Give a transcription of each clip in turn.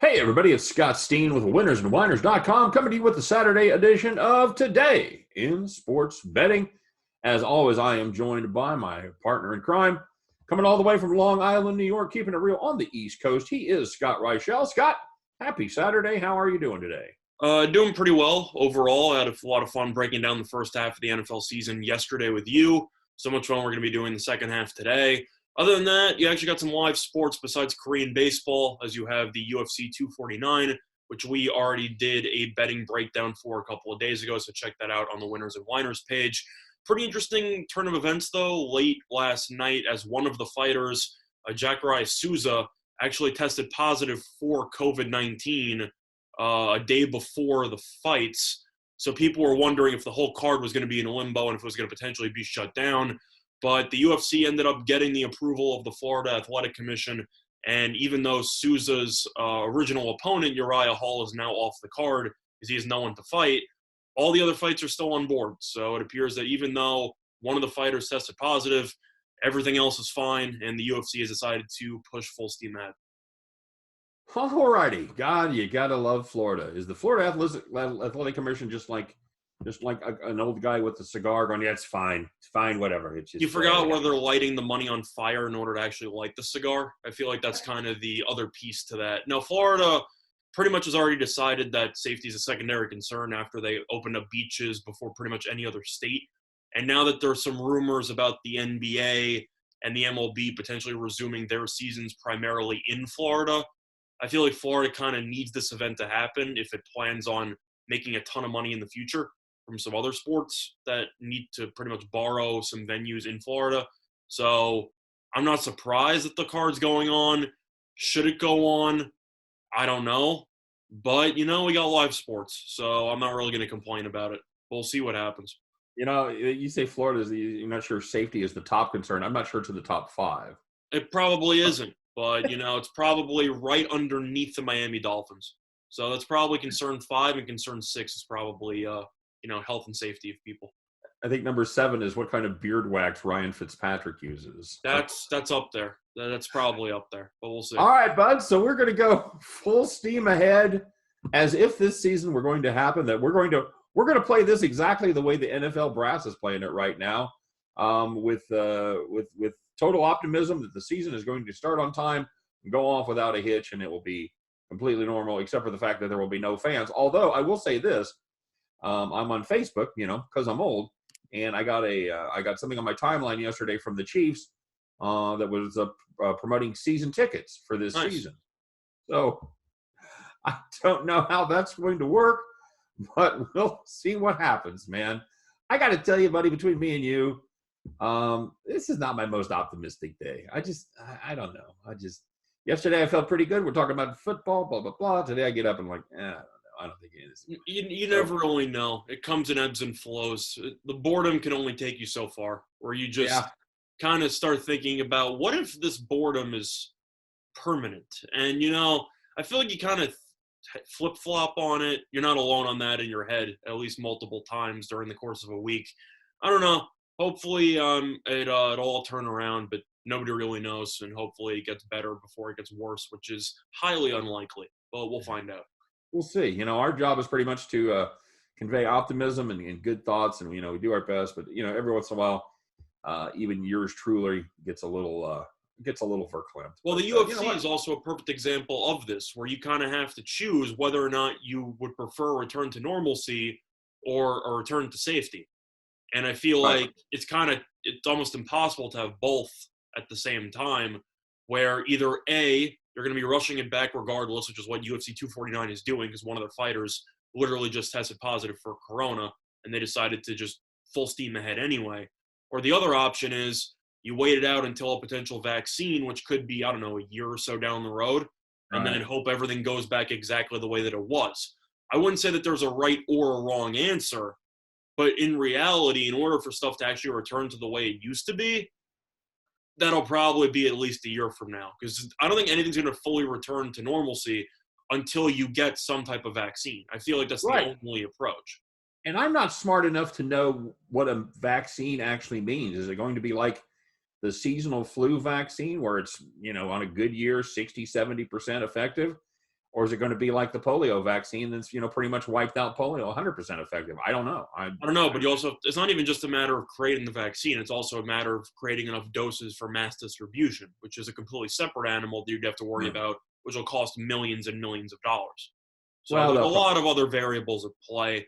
Hey, everybody, it's Scott Steen with winnersandwhiners.com coming to you with the Saturday edition of Today in Sports Betting. As always, I am joined by my partner in crime, coming all the way from Long Island, New York, keeping it real on the East Coast. He is Scott Reichel. Scott, happy Saturday. How are you doing today? Doing pretty well overall. I had a lot of fun breaking down the first half of the NFL season yesterday with you. So much fun we're going to be doing the second half today. Other than that, you actually got some live sports besides Korean baseball, as you have the UFC 249, which we already did a betting breakdown for a couple of days ago. So check that out on the Winners and Whiners page. Pretty interesting turn of events, though, late last night as one of the fighters, Jacare Souza, actually tested positive for COVID-19 a day before the fights. So people were wondering if the whole card was going to be in limbo and if it was going to potentially be shut down. But the UFC ended up getting the approval of the Florida Athletic Commission. And even though Souza's original opponent, Uriah Hall, is now off the card because he has no one to fight, all the other fights are still on board. So it appears that even though one of the fighters tested positive, everything else is fine, and the UFC has decided to push full steam ahead. All righty. God, you got to love Florida. Is the Florida Athletic Commission just like an old guy with a cigar going, yeah, it's fine. It's fine, whatever. It's just, You forgot whether they're lighting the money on fire in order to actually light the cigar. I feel like that's kind of the other piece to that. Now, Florida pretty much has already decided that safety is a secondary concern after they opened up beaches before pretty much any other state. And now that there's some rumors about the NBA and the MLB potentially resuming their seasons primarily in Florida, I feel like Florida kind of needs this event to happen if it plans on making a ton of money in the future from some other sports that need to pretty much borrow some venues in Florida. So I'm not surprised that the card's going on. Should it go on? I don't know. But, we got live sports, so I'm not really going to complain about it. We'll see what happens. You say Florida you're not sure safety is the top concern. I'm not sure to the top five. It probably isn't, but, it's probably right underneath the Miami Dolphins. So that's probably concern 5, and concern 6 is probably, health and safety of people. I think number 7 is what kind of beard wax Ryan Fitzpatrick uses. That's up there. That's probably up there, but we'll see. All right, bud. So we're going to go full steam ahead as if this season were going to happen, that we're going to play this exactly the way the NFL brass is playing it right now, with total optimism that the season is going to start on time and go off without a hitch, and it will be completely normal, except for the fact that there will be no fans. Although I will say this, I'm on Facebook, because I'm old, and I got something on my timeline yesterday from the Chiefs that was promoting season tickets for this season. So I don't know how that's going to work, but we'll see what happens, man. I got to tell you, buddy, between me and you, this is not my most optimistic day. I don't know. Yesterday I felt pretty good. We're talking about football, blah, blah, blah. Today I get up and I don't know. I don't think it is. You never really know. It comes in ebbs and flows. The boredom can only take you so far, where you just kind of start thinking about, what if this boredom is permanent? And, I feel like you kind of flip-flop on it. You're not alone on that in your head at least multiple times during the course of a week. I don't know. Hopefully it'll all turn around, but nobody really knows, and hopefully it gets better before it gets worse, which is highly unlikely, but we'll find out. We'll see. Our job is pretty much to convey optimism and good thoughts, and we do our best. But every once in a while, even yours truly gets a little verklempt. Well, the UFC is also a perfect example of this, where you kind of have to choose whether or not you would prefer a return to normalcy or a return to safety. And I feel like it's almost impossible to have both at the same time, where either A, you're going to be rushing it back regardless, which is what UFC 249 is doing, because one of their fighters literally just tested positive for corona, and they decided to just full steam ahead anyway. Or the other option is you wait it out until a potential vaccine, which could be, a year or so down the road, and then hope everything goes back exactly the way that it was. I wouldn't say that there's a right or a wrong answer, but in reality, in order for stuff to actually return to the way it used to be, that'll probably be at least a year from now, because I don't think anything's going to fully return to normalcy until you get some type of vaccine. I feel like that's the only approach. And I'm not smart enough to know what a vaccine actually means. Is it going to be like the seasonal flu vaccine where it's, on a good year, 60, 70% effective? Or is it going to be like the polio vaccine that's, pretty much wiped out polio, 100% effective? I don't know. I don't know, but it's not even just a matter of creating the vaccine. It's also a matter of creating enough doses for mass distribution, which is a completely separate animal that you'd have to worry about, which will cost millions and millions of dollars. So there's a lot of other variables at play.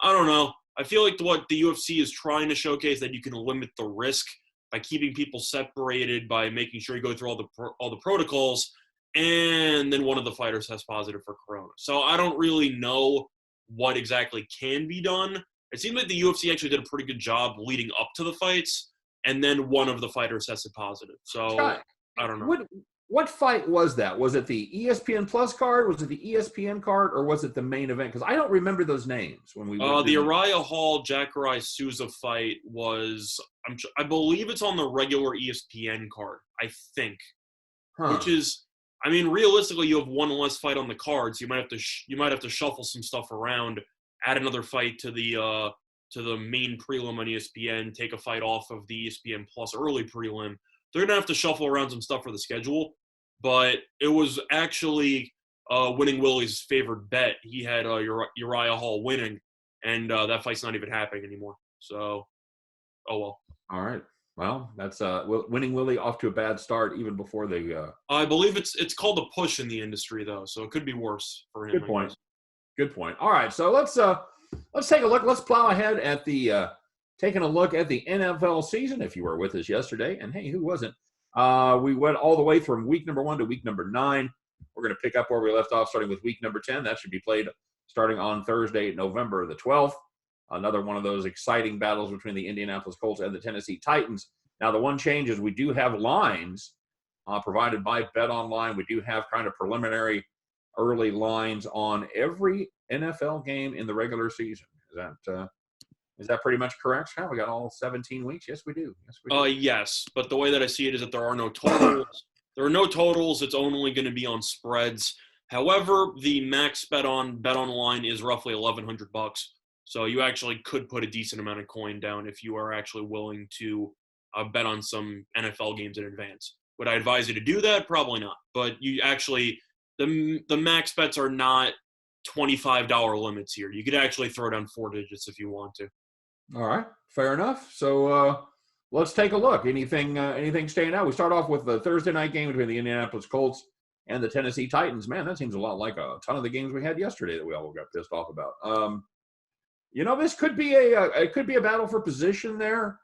I don't know. I feel like what the UFC is trying to showcase that you can limit the risk by keeping people separated, by making sure you go through all the protocols, and then one of the fighters tests positive for corona. So I don't really know what exactly can be done. It seems like the UFC actually did a pretty good job leading up to the fights, and then one of the fighters tested positive. So Scott, I don't know. What fight was that? Was it the ESPN Plus card? Was it the ESPN card? Or was it the main event? Because I don't remember those names when we went the Uriah Hall Jacare Souza fight was, I believe it's on the regular ESPN card, I think, which is, I mean, realistically, you have one less fight on the card, so you might have to shuffle some stuff around, add another fight to the main prelim on ESPN, take a fight off of the ESPN Plus early prelim. They're gonna have to shuffle around some stuff for the schedule, but it was actually Winning Willie's favorite bet. He had Uriah Hall winning, and that fight's not even happening anymore. So, oh well. All right. Well, that's Winning Willie off to a bad start even before they. I believe it's called a push in the industry though, so it could be worse for him. Good point. Good point. All right, so let's take a look. Let's plow ahead at the taking a look at the NFL season. If you were with us yesterday, and hey, who wasn't? We went all the way from week number 1 to week number 9. We're going to pick up where we left off, starting with week number 10. That should be played starting on Thursday, November the 12th. Another one of those exciting battles between the Indianapolis Colts and the Tennessee Titans. Now, the one change is we do have lines provided by BetOnline. We do have kind of preliminary early lines on every NFL game in the regular season. Is that pretty much correct, Scott? We got all 17 weeks? Yes, we do. Yes, we do. Yes, but the way that I see it is that there are no totals. There are no totals. It's only going to be on spreads. However, the max bet on BetOnline is roughly $1,100. So you actually could put a decent amount of coin down if you are actually willing to bet on some NFL games in advance. Would I advise you to do that? Probably not. But you actually, the max bets are not $25 limits here. You could actually throw down 4 digits if you want to. All right, fair enough. So let's take a look. Anything staying out? We start off with the Thursday night game between the Indianapolis Colts and the Tennessee Titans. Man, that seems a lot like a ton of the games we had yesterday that we all got pissed off about. This could be a battle for position there,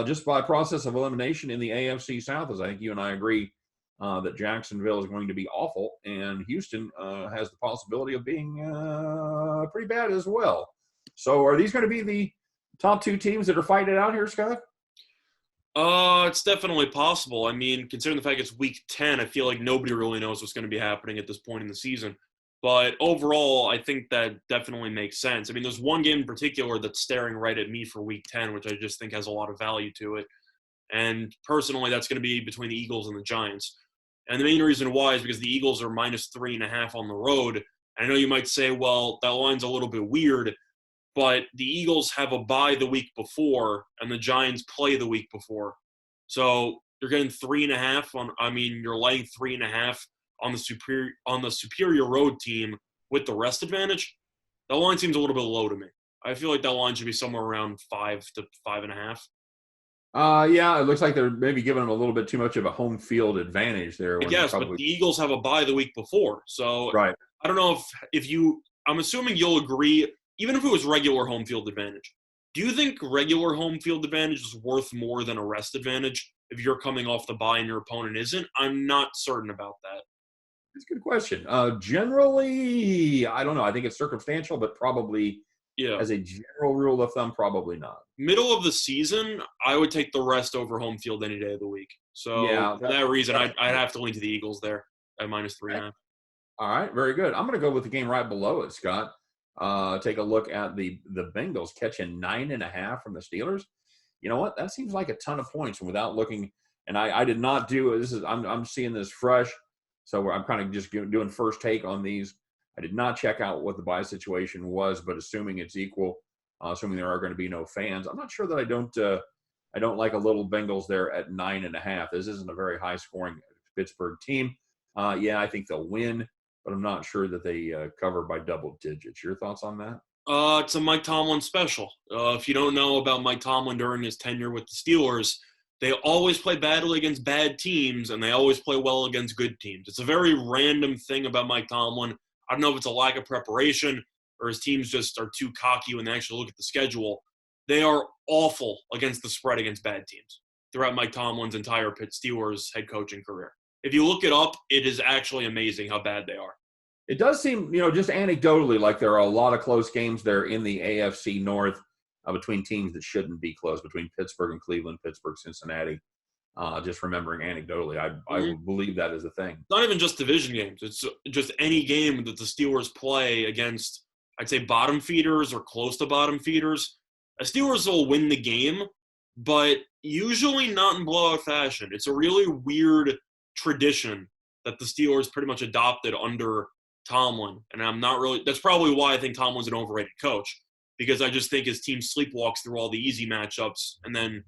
just by process of elimination in the AFC South, as I think you and I agree that Jacksonville is going to be awful, and Houston has the possibility of being pretty bad as well. So are these going to be the top 2 teams that are fighting it out here, Scott? It's definitely possible. I mean, considering the fact it's week 10, I feel like nobody really knows what's going to be happening at this point in the season. But overall, I think that definitely makes sense. I mean, there's one game in particular that's staring right at me for week 10, which I just think has a lot of value to it. And personally, that's going to be between the Eagles and the Giants. And the main reason why is because the Eagles are -3.5 on the road. I know you might say, well, that line's a little bit weird, but the Eagles have a bye the week before, and the Giants play the week before. So you're getting 3.5 you're laying 3.5 on the superior road team with the rest advantage. That line seems a little bit low to me. I feel like that line should be somewhere around 5 to 5.5. Yeah, it looks like they're maybe giving them a little bit too much of a home field advantage there. Yes, but the Eagles have a bye the week before. So right. I don't know if you – I'm assuming you'll agree, even if it was regular home field advantage. Do you think regular home field advantage is worth more than a rest advantage if you're coming off the bye and your opponent isn't? I'm not certain about that. That's a good question. Generally, I don't know. I think it's circumstantial, but probably as a general rule of thumb, probably not. Middle of the season, I would take the rest over home field any day of the week. So for that reason, I'd have to lean to the Eagles there at -3.5. All right, very good. I'm going to go with the game right below it, Scott. Take a look at the Bengals catching 9.5 from the Steelers. You know what? That seems like a ton of points. And without looking, and I did not do this. I'm seeing this fresh, so I'm kind of just doing first take on these. I did not check out what the bye situation was, but assuming it's equal, assuming there are going to be no fans, I'm not sure that I don't like a little Bengals there at 9.5. This isn't a very high scoring Pittsburgh team. I think they'll win. but I'm not sure that they cover by double digits. Your thoughts on that? It's a Mike Tomlin special. If you don't know about Mike Tomlin during his tenure with the Steelers, they always play badly against bad teams, and they always play well against good teams. It's a very random thing about Mike Tomlin. I don't know if it's a lack of preparation or his teams just are too cocky when they actually look at the schedule. They are awful against the spread against bad teams throughout Mike Tomlin's entire Steelers head coaching career. If you look it up, it is actually amazing how bad they are. It does seem, just anecdotally, like there are a lot of close games there in the AFC North between teams that shouldn't be close, between Pittsburgh and Cleveland, Pittsburgh, Cincinnati. Just remembering anecdotally, I would believe that is a thing. It's not even just division games. It's just any game that the Steelers play against, I'd say, bottom feeders or close to bottom feeders. The Steelers will win the game, but usually not in blowout fashion. It's a really weird tradition that the Steelers pretty much adopted under Tomlin. And I'm not really – that's probably why I think Tomlin's an overrated coach, because I just think his team sleepwalks through all the easy matchups and then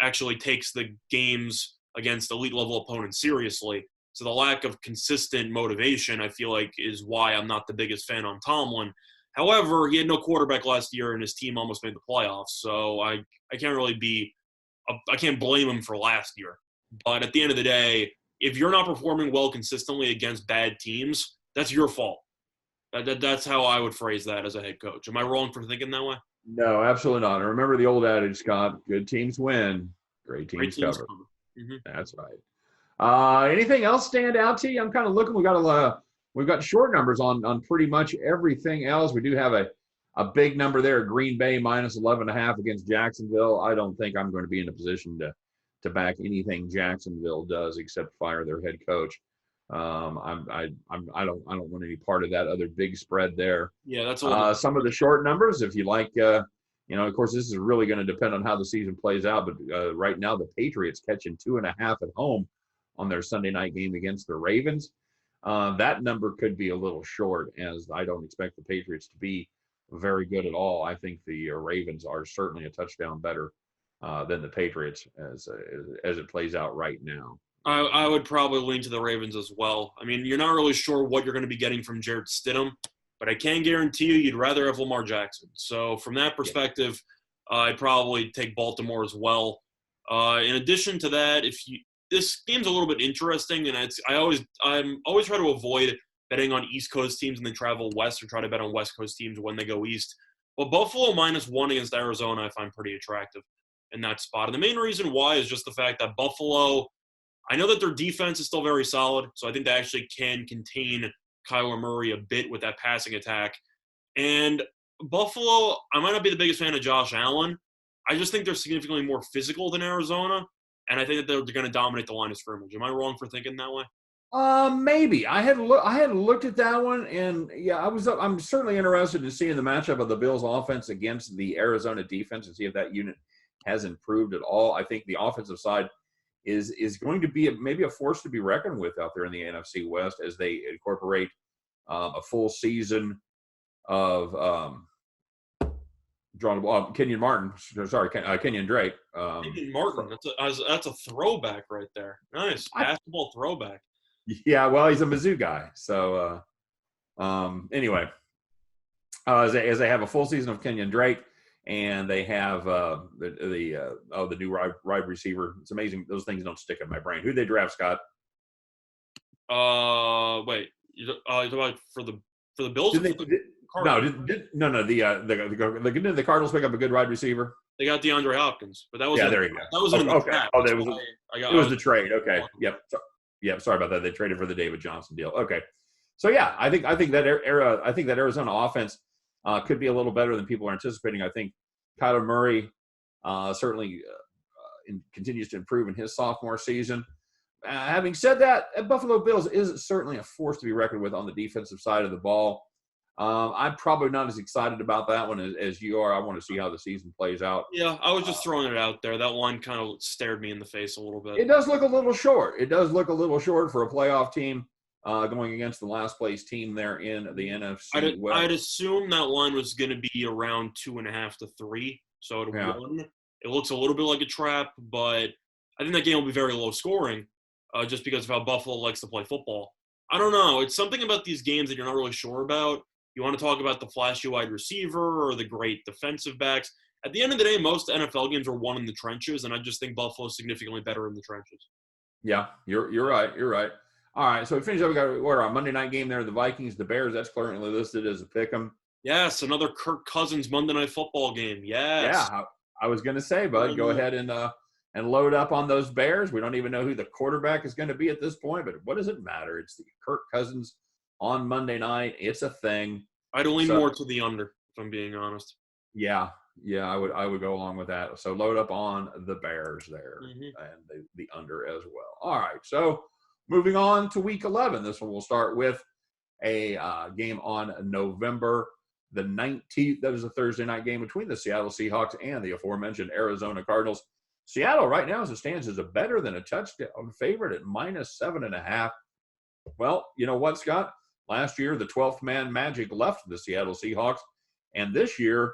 actually takes the games against elite-level opponents seriously. So the lack of consistent motivation, I feel like, is why I'm not the biggest fan on Tomlin. However, he had no quarterback last year, and his team almost made the playoffs. So I can't really be – I can't blame him for last year. But at the end of the day, if you're not performing well consistently against bad teams, that's your fault. That's how I would phrase that as a head coach. Am I wrong for thinking that way? No, absolutely not. And remember the old adage, Scott, good teams win, great teams cover. Mm-hmm. That's right. Anything else stand out to you? I'm kind of looking. We've got short numbers on pretty much everything else. We do have a big number there at Green Bay, minus 11.5 against Jacksonville. I don't think I'm going to be in a position to back anything Jacksonville does except fire their head coach. I don't want any part of that other big spread there. Yeah, that's some of the short numbers. If you like, of course, this is really going to depend on how the season plays out. But right now, the Patriots catching 2.5 at home on their Sunday night game against the Ravens. That number could be a little short, as I don't expect the Patriots to be very good at all. I think the Ravens are certainly a touchdown better than the Patriots as it plays out right now. I would probably lean to the Ravens as well. I mean, you're not really sure what you're going to be getting from Jarrett Stidham, but I can guarantee you'd rather have Lamar Jackson. So from that perspective, I'd probably take Baltimore as well. In addition to that, this game's a little bit interesting, and I'm always try to avoid betting on East Coast teams and then travel west, or try to bet on West Coast teams when they go east. But Buffalo -1 against Arizona I find pretty attractive in that spot. And the main reason why is just the fact that Buffalo – I know that their defense is still very solid, so I think they actually can contain Kyler Murray a bit with that passing attack. And Buffalo, I might not be the biggest fan of Josh Allen. I just think they're significantly more physical than Arizona, and I think that they're going to dominate the line of scrimmage. Am I wrong for thinking that way? Maybe. I had looked at that one, and I'm certainly interested in seeing the matchup of the Bills' offense against the Arizona defense and see if that unit has improved at all. I think the offensive side is going to be maybe a force to be reckoned with out there in the NFC West as they incorporate a full season of Kenyon Martin. Sorry, Kenyon Drake. Kenyon Martin. That's a throwback right there. Nice basketball throwback. Yeah, well, he's a Mizzou guy. So anyway, as they have a full season of Kenyon Drake. And they have the new wide receiver. It's amazing. Those things don't stick in my brain. Who'd they draft, Scott? Wait. You're talking about for the Bills? The Cardinals pick up a good wide receiver. They got DeAndre Hopkins, but that was there you go. That was in the draft. Oh, it was the trade. Okay. Yep. Sorry about that. They traded for the David Johnson deal. Okay. So yeah, I think that Arizona offense could be a little better than people are anticipating. I think Kyler Murray certainly continues to improve in his sophomore season. Having said that, Buffalo Bills is certainly a force to be reckoned with on the defensive side of the ball. I'm probably not as excited about that one as you are. I want to see how the season plays out. Yeah, I was just throwing it out there. That one kind of stared me in the face a little bit. It does look a little short. For a playoff team. Going against the last place team there in the NFC West. I'd assume that line was going to be around 2.5 to 3. So it won. It looks a little bit like a trap, but I think that game will be very low scoring just because of how Buffalo likes to play football. I don't know. It's something about these games that you're not really sure about. You want to talk about the flashy wide receiver or the great defensive backs. At the end of the day, most NFL games are won in the trenches, and I just think Buffalo's significantly better in the trenches. Yeah, you're right. You're right. All right, so we finished up. We got our Monday night game there, the Vikings, the Bears. That's currently listed as a pick 'em. Yes, another Kirk Cousins Monday Night Football game. Yes. Yeah, I was going to say, bud, go ahead and load up on those Bears. We don't even know who the quarterback is going to be at this point, but what does it matter? It's the Kirk Cousins on Monday night. It's a thing. I'd lean more to the under, if I'm being honest. Yeah, I would go along with that. So load up on the Bears there and the under as well. All right, so moving on to Week 11. This one we'll start with a game on November the 19th. That is a Thursday night game between the Seattle Seahawks and the aforementioned Arizona Cardinals. Seattle right now, as it stands, is a better than a touchdown favorite at -7.5. Well, you know what, Scott? Last year, the 12th man magic left the Seattle Seahawks. And this year,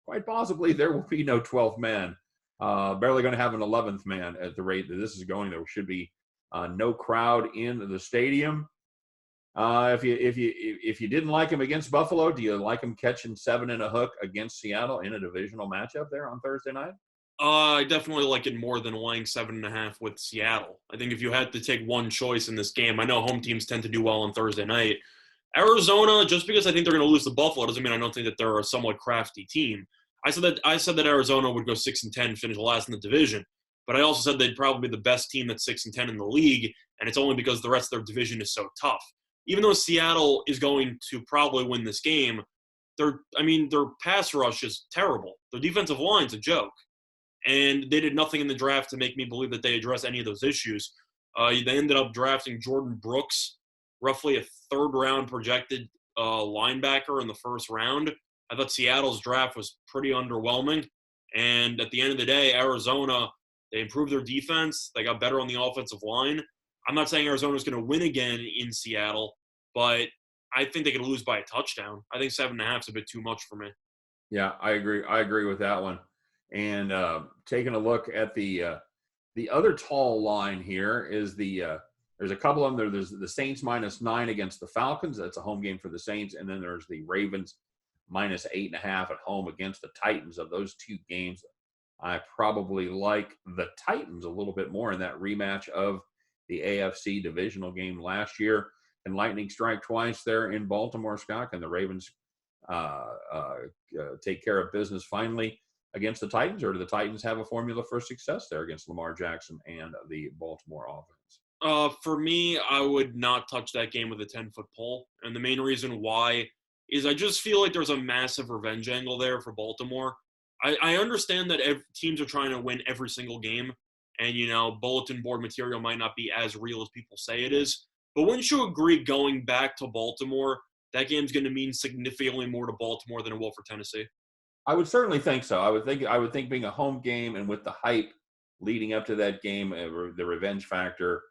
quite possibly, there will be no 12th man. Barely going to have an 11th man at the rate that this is going. There should be no crowd in the stadium. If you didn't like him against Buffalo, do you like him catching 7 and a hook against Seattle in a divisional matchup there on Thursday night? I definitely like it more than laying 7.5 with Seattle. I think if you had to take one choice in this game, I know home teams tend to do well on Thursday night. Arizona, just because I think they're going to lose to Buffalo doesn't mean I don't think that they're a somewhat crafty team. I said that Arizona would go 6-10, finish last in the division, but I also said they'd probably be the best team that's 6-10 in the league, and it's only because the rest of their division is so tough. Even though Seattle is going to probably win this game, their pass rush is terrible. Their defensive line's a joke. And they did nothing in the draft to make me believe that they address any of those issues. They ended up drafting Jordan Brooks, roughly a third-round projected linebacker in the first round. I thought Seattle's draft was pretty underwhelming. And at the end of the day, Arizona, they improved their defense. They got better on the offensive line. I'm not saying Arizona's going to win again in Seattle, but I think they could lose by a touchdown. I think 7.5 is a bit too much for me. Yeah, I agree. I agree with that one. And taking a look at the other tall line here is there's a couple of them. There's the Saints -9 against the Falcons. That's a home game for the Saints. And then there's the Ravens -8.5 at home against the Titans. Of those two games, I probably like the Titans a little bit more in that rematch of the AFC divisional game last year. And lightning strike twice there in Baltimore, Scott, and the Ravens take care of business finally against the Titans, or do the Titans have a formula for success there against Lamar Jackson and the Baltimore offense? For me, I would not touch that game with a 10-foot pole. And the main reason why is I just feel like there's a massive revenge angle there for Baltimore. I understand that teams are trying to win every single game. And, bulletin board material might not be as real as people say it is. But wouldn't you agree going back to Baltimore, that game's going to mean significantly more to Baltimore than it will for Tennessee? I would certainly think so. I would think being a home game and with the hype leading up to that game, the revenge factor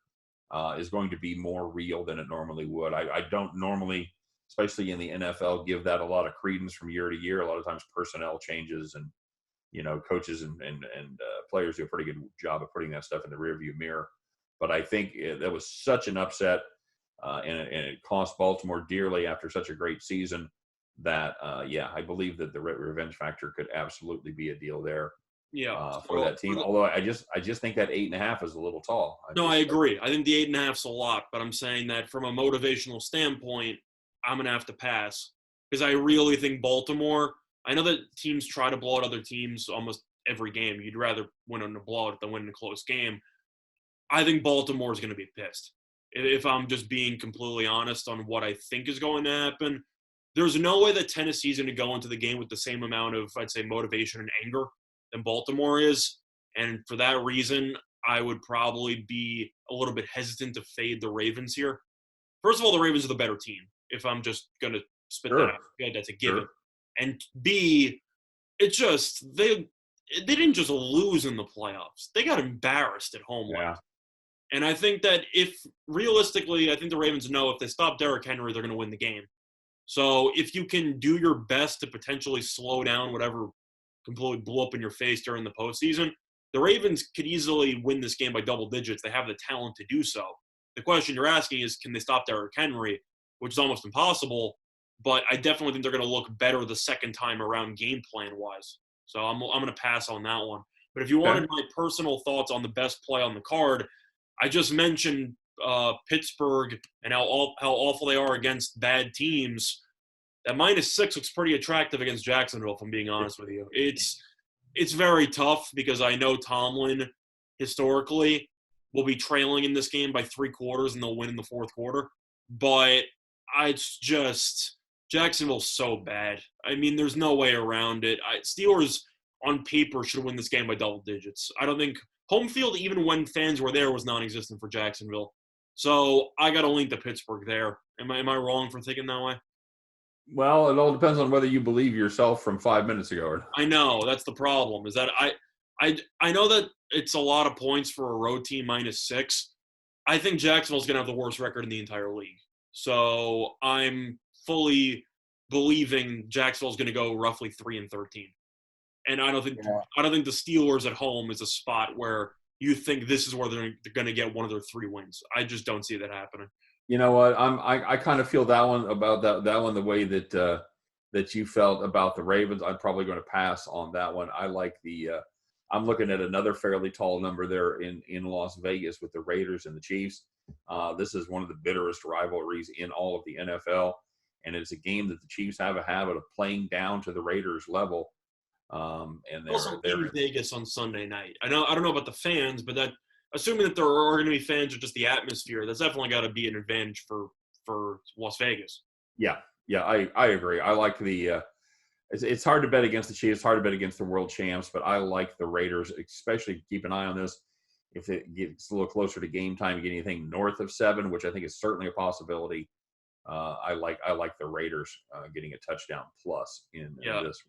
is going to be more real than it normally would. I don't normally, especially in the NFL, give that a lot of credence from year to year. A lot of times personnel changes and, coaches and players do a pretty good job of putting that stuff in the rearview mirror. But I think that was such an upset and it cost Baltimore dearly after such a great season. That I believe that the revenge factor could absolutely be a deal there. For that team. Although I just think that 8.5 is a little tall. I agree. I think the 8.5's a lot, but I'm saying that from a motivational standpoint, I'm gonna have to pass because I really think Baltimore. I know that teams try to blow out other teams almost every game. You'd rather win on a blowout than win in a close game. I think Baltimore is going to be pissed. If I'm just being completely honest on what I think is going to happen. There's no way that Tennessee is going to go into the game with the same amount of, I'd say, motivation and anger than Baltimore is. And for that reason, I would probably be a little bit hesitant to fade the Ravens here. First of all, the Ravens are the better team, if I'm just going to spit that out. That's a given. Sure. And B, it's just they didn't just lose in the playoffs. They got embarrassed at home. Yeah. And I think that if realistically, I think the Ravens know if they stop Derrick Henry, they're going to win the game. So if you can do your best to potentially slow down whatever completely blew up in your face during the postseason, the Ravens could easily win this game by double digits. They have the talent to do so. The question you're asking is, can they stop Derrick Henry, which is almost impossible. But I definitely think they're going to look better the second time around game plan-wise. So I'm going to pass on that one. But if you wanted my personal thoughts on the best play on the card, I just mentioned Pittsburgh and how awful they are against bad teams. That -6 looks pretty attractive against Jacksonville, if I'm being honest with you. It's very tough because I know Tomlin historically will be trailing in this game by 3 quarters and they'll win in the 4th quarter. But it's just Jacksonville's so bad. I mean, there's no way around it. Steelers on paper should win this game by double digits. I don't think home field, even when fans were there, was non-existent for Jacksonville. So I got to link to Pittsburgh there. Am I wrong for thinking that way? Well, it all depends on whether you believe yourself from 5 minutes ago or not. I know. That's the problem, is that I know that it's a lot of points for a road team -6. I think Jacksonville's going to have the worst record in the entire league. So I'm fully believing Jacksonville's going to go roughly 3-13. And I don't think the Steelers at home is a spot where you think this is where they're going to get one of their 3 wins. I just don't see that happening. You know what? I kind of feel that one about that one the way that that you felt about the Ravens. I'm probably going to pass on that one. I like I'm looking at another fairly tall number there in Las Vegas with the Raiders and the Chiefs. This is one of the bitterest rivalries in all of the NFL, and it's a game that the Chiefs have a habit of playing down to the Raiders' level. And they're in Vegas on Sunday night. I don't know about the fans, but that assuming that there are going to be fans or just the atmosphere, that's definitely got to be an advantage for Las Vegas. Yeah, I agree. I like it's hard to bet against the Chiefs. It's hard to bet against the world champs, but I like the Raiders, especially keep an eye on this. If it gets a little closer to game time, you get anything north of 7, which I think is certainly a possibility. I like the Raiders getting a touchdown plus in this.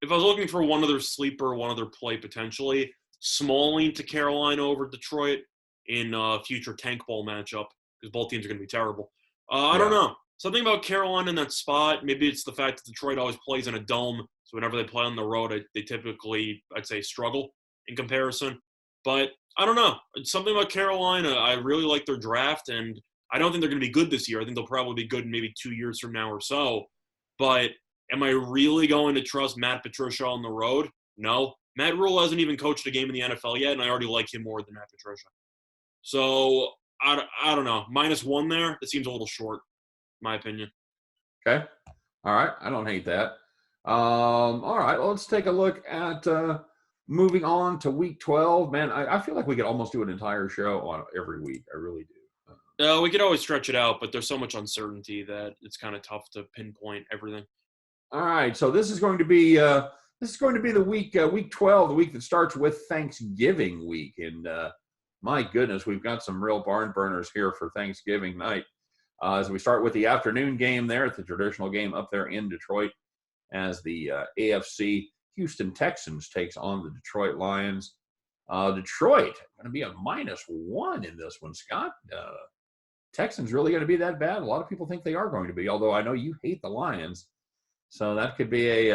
If I was looking for one other sleeper, one other play potentially, Smalling to Carolina over Detroit in a future tank bowl matchup, because both teams are going to be terrible. I don't know. Something about Carolina in that spot, maybe it's the fact that Detroit always plays in a dome, so whenever they play on the road, they typically, I'd say, struggle in comparison. But I don't know. It's something about Carolina. I really like their draft, and I don't think they're going to be good this year. I think they'll probably be good in maybe 2 years from now or so. But am I really going to trust Matt Patricia on the road? No. Matt Rule hasn't even coached a game in the NFL yet, and I already like him more than Matt Patricia. So, I don't know. -1 there, that seems a little short, in my opinion. Okay. All right. I don't hate that. All right. Well, let's take a look at moving on to Week 12. Man, I feel like we could almost do an entire show on every week. I really do. We could always stretch it out, but there's so much uncertainty that it's kind of tough to pinpoint everything. All right. So this is going to be the week 12, the week that starts with Thanksgiving week. And my goodness, we've got some real barn burners here for Thanksgiving night. As we start with the afternoon game there, the traditional game up there in Detroit, as the AFC Houston Texans takes on the Detroit Lions. Detroit going to be a -1 in this one, Scott. Texans really going to be that bad? A lot of people think they are going to be, although I know you hate the Lions. So that could be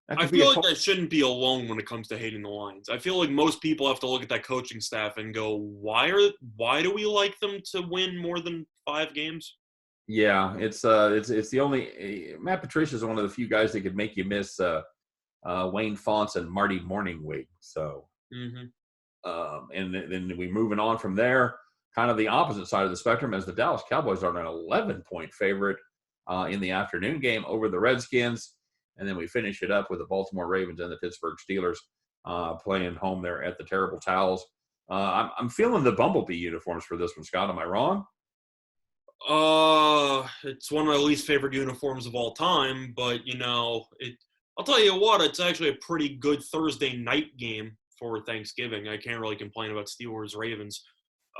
I feel like I shouldn't be alone when it comes to hating the Lions. I feel like most people have to look at that coaching staff and go, why do we like them to win more than 5 games? Yeah, it's the only Matt Patricia is one of the few guys that could make you miss Wayne Fonts and Marty Morningwig. So, and then we moving on from there, kind of the opposite side of the spectrum, as the Dallas Cowboys are an 11-point favorite in the afternoon game over the Redskins. And then we finish it up with the Baltimore Ravens and the Pittsburgh Steelers playing home there at the Terrible Towels. I'm feeling the Bumblebee uniforms for this one, Scott. Am I wrong? It's one of my least favorite uniforms of all time, but I'll tell you what, it's actually a pretty good Thursday night game for Thanksgiving. I can't really complain about Steelers Ravens.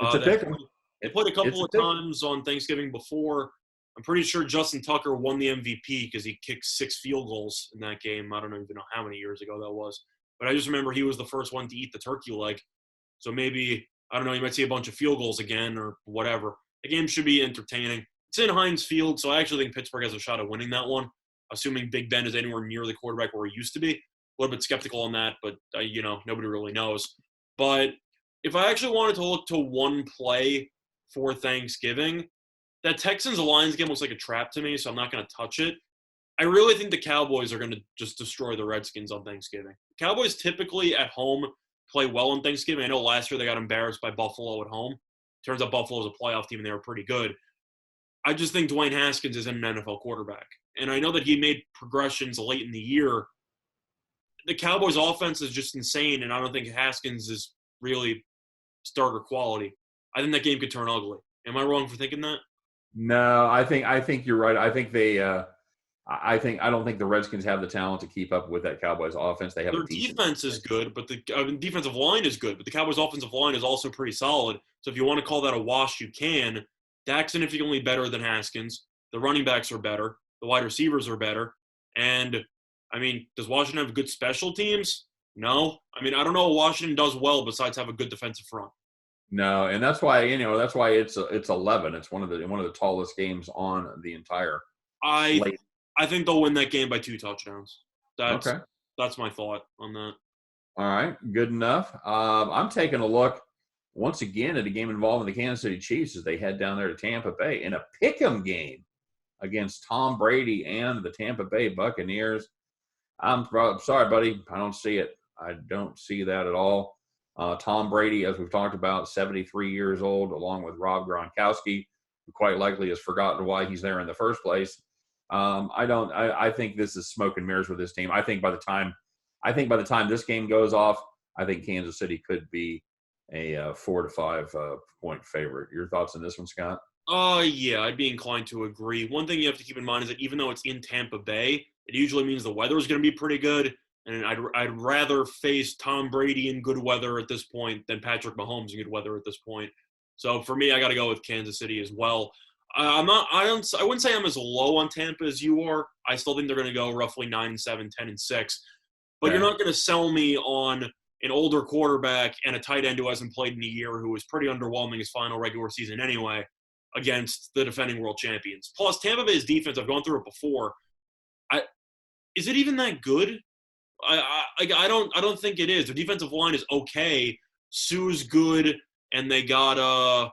It's a pick 'em. They played a couple of times on Thanksgiving before. I'm pretty sure Justin Tucker won the MVP because he kicked 6 field goals in that game. I don't even know how many years ago that was. But I just remember he was the first one to eat the turkey leg. So maybe, I don't know, you might see a bunch of field goals again or whatever. The game should be entertaining. It's in Heinz Field, so I actually think Pittsburgh has a shot at winning that one, assuming Big Ben is anywhere near the quarterback where he used to be. A little bit skeptical on that, but, nobody really knows. But if I actually wanted to look to one play for Thanksgiving. That Texans-Lions game looks like a trap to me, so I'm not going to touch it. I really think the Cowboys are going to just destroy the Redskins on Thanksgiving. Cowboys typically at home play well on Thanksgiving. I know last year they got embarrassed by Buffalo at home. Turns out Buffalo's a playoff team and they were pretty good. I just think Dwayne Haskins is an NFL quarterback. And I know that he made progressions late in the year. The Cowboys offense is just insane, and I don't think Haskins is really starter quality. I think that game could turn ugly. Am I wrong for thinking that? No, I think you're right. I think I don't think the Redskins have the talent to keep up with that Cowboys offense. They have Their defense is good, but the defensive line is good. But the Cowboys' offensive line is also pretty solid. So if you want to call that a wash, you can. Dak's significantly better than Haskins. The running backs are better. The wide receivers are better. And, I mean, does Washington have good special teams? No. I mean, I don't know what Washington does well besides have a good defensive front. No, and that's why it's 11. It's one of the tallest games on the entire slate. I think they'll win that game by 2 touchdowns. Okay. That's my thought on that. All right, good enough. I'm taking a look once again at a game involving the Kansas City Chiefs as they head down there to Tampa Bay in a pick'em game against Tom Brady and the Tampa Bay Buccaneers. I'm sorry, buddy. I don't see it. I don't see that at all. Tom Brady, as we've talked about, 73 years old, along with Rob Gronkowski, who quite likely has forgotten why he's there in the first place. I think this is smoke and mirrors with this team. I think by the time this game goes off, I think Kansas City could be a 4 to 5 point favorite. Your thoughts on this one, Scott? Yeah, I'd be inclined to agree. One thing you have to keep in mind is that even though it's in Tampa Bay, it usually means the weather is going to be pretty good. And I'd rather face Tom Brady in good weather at this point than Patrick Mahomes in good weather at this point. So for me, I got to go with Kansas City as well. I wouldn't say I'm as low on Tampa as you are. I still think they're going to go roughly 9-7, 10-6. But You're not going to sell me on an older quarterback and a tight end who hasn't played in a year, who was pretty underwhelming his final regular season anyway, against the defending world champions. Plus, Tampa Bay's defense, I've gone through it before. Is it even that good? I don't think it is. The defensive line is okay. Sue's good, and they got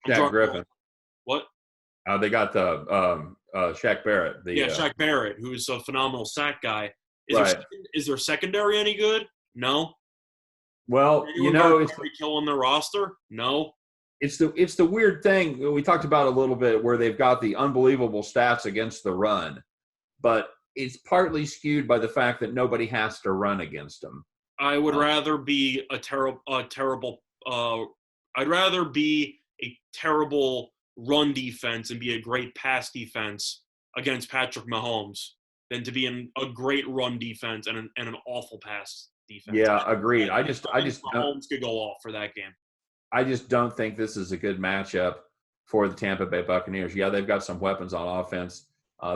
Jack Griffin. What? They got Shaq Barrett. Shaq Barrett, who's a phenomenal sack guy. Is their secondary any good? No. Well, it's kill on their roster. No. It's the weird thing we talked about a little bit, where they've got the unbelievable stats against the run, but it's partly skewed by the fact that nobody has to run against them. I would rather be I'd rather be a terrible run defense and be a great pass defense against Patrick Mahomes than to be in a great run defense and an awful pass defense. Yeah, agreed. I just Mahomes could go off for that game. I just don't think this is a good matchup for the Tampa Bay Buccaneers. Yeah, they've got some weapons on offense.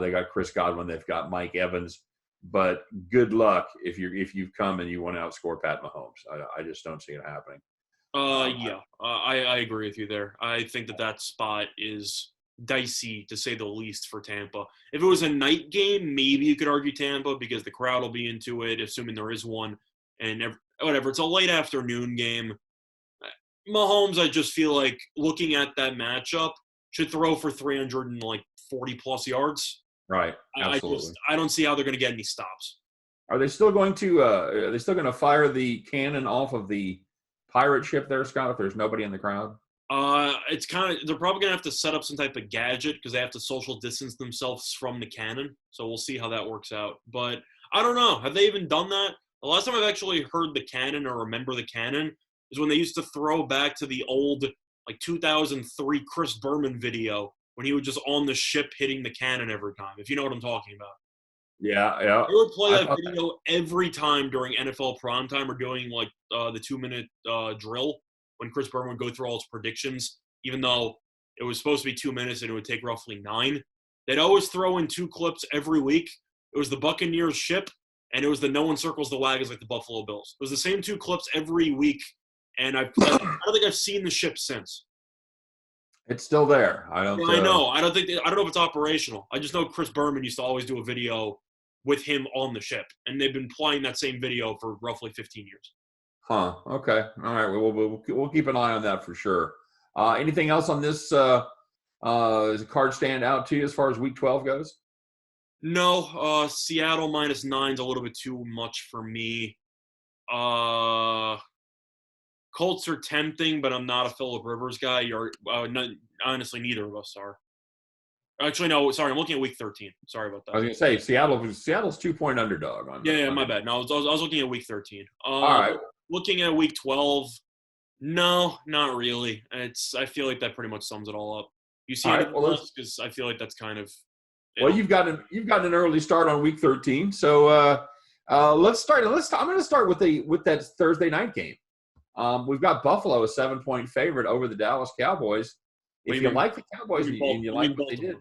They got Chris Godwin. They've got Mike Evans. But good luck if you've come and you want to outscore Pat Mahomes. I just don't see it happening. I agree with you there. I think that spot is dicey, to say the least, for Tampa. If it was a night game, maybe you could argue Tampa because the crowd will be into it, assuming there is one. And whatever, it's a late afternoon game. Mahomes, I just feel like, looking at that matchup, should throw for 340-plus yards. Right, absolutely. I don't see how they're going to get any stops. Are they still going to fire the cannon off of the pirate ship there, Scott, if there's nobody in the crowd? It's they're probably going to have to set up some type of gadget because they have to social distance themselves from the cannon. So we'll see how that works out. But I don't know. Have they even done that? The last time I've actually heard the cannon or remember the cannon is when they used to throw back to the old 2003 Chris Berman video when he was just on the ship hitting the cannon every time, if you know what I'm talking about. Yeah. They would play that video every time during NFL primetime or doing the 2-minute drill when Chris Berman would go through all his predictions, even though it was supposed to be 2 minutes and it would take roughly 9. They'd always throw in 2 clips every week. It was the Buccaneers ship, and it was the no one circles the wagons like the Buffalo Bills. It was the same 2 clips every week, and I don't think I've seen the ship since. It's still there. I know. I don't know if it's operational. I just know Chris Berman used to always do a video with him on the ship, and they've been playing that same video for roughly 15 years. Huh. Okay. All right. We'll keep an eye on that for sure. Anything else on this card stand out to you as far as Week 12 goes? No, Seattle -9 is a little bit too much for me. Colts are tempting, but I'm not a Phillip Rivers guy. Honestly, neither of us are. Actually, no. Sorry, I'm looking at Week 13. Sorry about that. I was going to say Seattle's 2-point underdog on. Yeah, my bad. No, I was looking at Week 13. All right. Looking at Week 12, no, not really. I feel like that pretty much sums it all up. You see anything else? Because I feel like that's kind of. Well, you've got an early start on Week 13, so let's start. I'm going to start with that Thursday night game. We've got Buffalo a 7-point favorite over the Dallas Cowboys. If you like the Cowboys and you like what they did,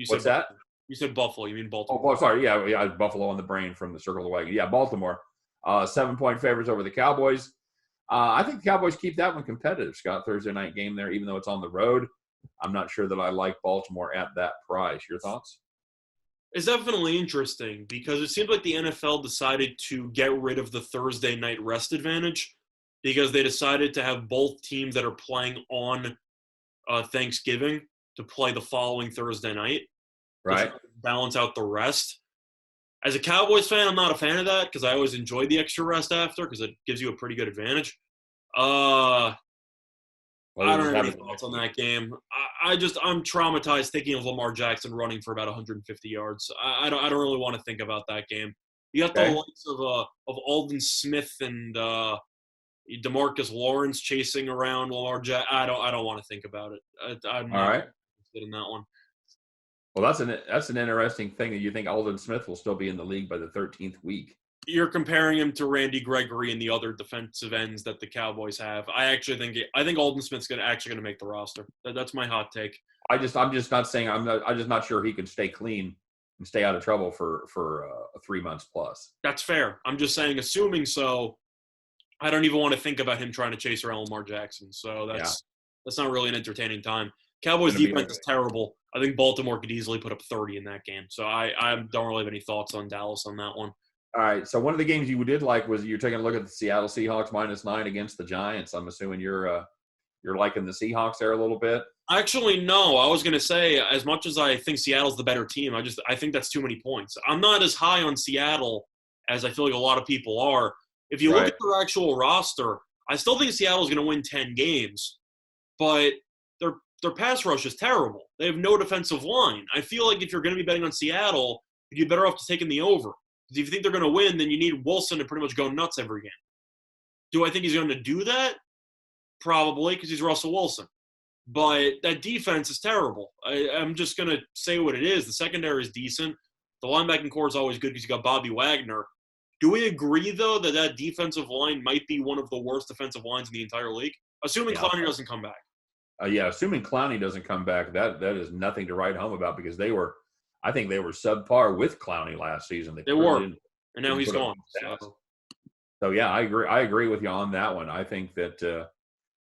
what's that? You said Buffalo. You mean Baltimore? Oh, sorry. Yeah, Buffalo on the brain from the circle of the wagon. Yeah, Baltimore, 7-point favorites over the Cowboys. I think the Cowboys keep that one competitive, Scott. Thursday night game there, even though it's on the road. I'm not sure that I like Baltimore at that price. Your thoughts? It's definitely interesting because it seems like the NFL decided to get rid of the Thursday night rest advantage because they decided to have both teams that are playing on Thanksgiving to play the following Thursday night. Right. To balance out the rest. As a Cowboys fan, I'm not a fan of that because I always enjoyed the extra rest after because it gives you a pretty good advantage. I don't have any thoughts on that game. I'm traumatized thinking of Lamar Jackson running for about 150 yards. I don't really want to think about that game. You got the likes of Aldon Smith and DeMarcus Lawrence chasing around Lamar Jackson. I don't want to think about it. I'm not interested in that one. Well, that's an interesting thing that you think Aldon Smith will still be in the league by the 13th week. You're comparing him to Randy Gregory and the other defensive ends that the Cowboys have. I think Aldon Smith's going to make the roster. That's my hot take. I'm just not sure he can stay clean and stay out of trouble for 3 months plus. That's fair. I'm just saying, assuming so, I don't even want to think about him trying to chase around Lamar Jackson. So that's not really an entertaining time. Cowboys defense is terrible. I think Baltimore could easily put up 30 in that game. So I don't really have any thoughts on Dallas on that one. All right. So one of the games you did like was you're taking a look at the Seattle Seahawks -9 against the Giants. I'm assuming you're liking the Seahawks there a little bit. Actually, no. I was going to say, as much as I think Seattle's the better team, I think that's too many points. I'm not as high on Seattle as I feel like a lot of people are. If you look at their actual roster, I still think Seattle's going to win 10 games, but their pass rush is terrible. They have no defensive line. I feel like if you're going to be betting on Seattle, you'd be better off just taking the over. Because if you think they're going to win, then you need Wilson to pretty much go nuts every game. Do I think he's going to do that? Probably, because he's Russell Wilson. But that defense is terrible. I'm just going to say what it is. The secondary is decent. The linebacking core is always good because you got Bobby Wagner. Do we agree, though, that defensive line might be one of the worst defensive lines in the entire league? Assuming Clowney doesn't come back. Assuming Clowney doesn't come back, that is nothing to write home about because I think they were subpar with Clowney last season. They were, and now he's gone. So yeah, I agree with you on that one. I think that,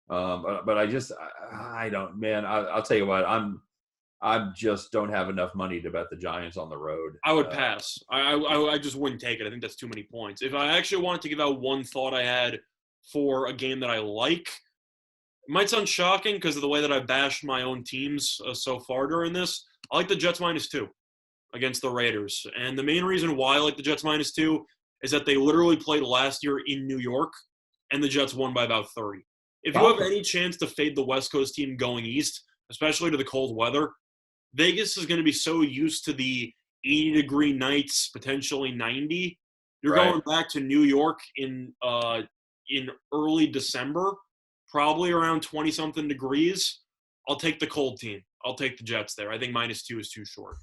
but I don't, man. I'll tell you what, I just don't have enough money to bet the Giants on the road. I would pass. I just wouldn't take it. I think that's too many points. If I actually wanted to give out one thought I had for a game that I like, it might sound shocking because of the way that I bashed my own teams so far during this. I like the Jets -2 against the Raiders. And the main reason why I like the Jets -2 is that they literally played last year in New York, and the Jets won by about 30. If you have any chance to fade the West Coast team going east, especially to the cold weather, Vegas is going to be so used to the 80-degree nights, potentially 90. You're going back to New York in early December, probably around 20-something degrees. I'll take the cold team. I'll take the Jets there. I think -2 is too short.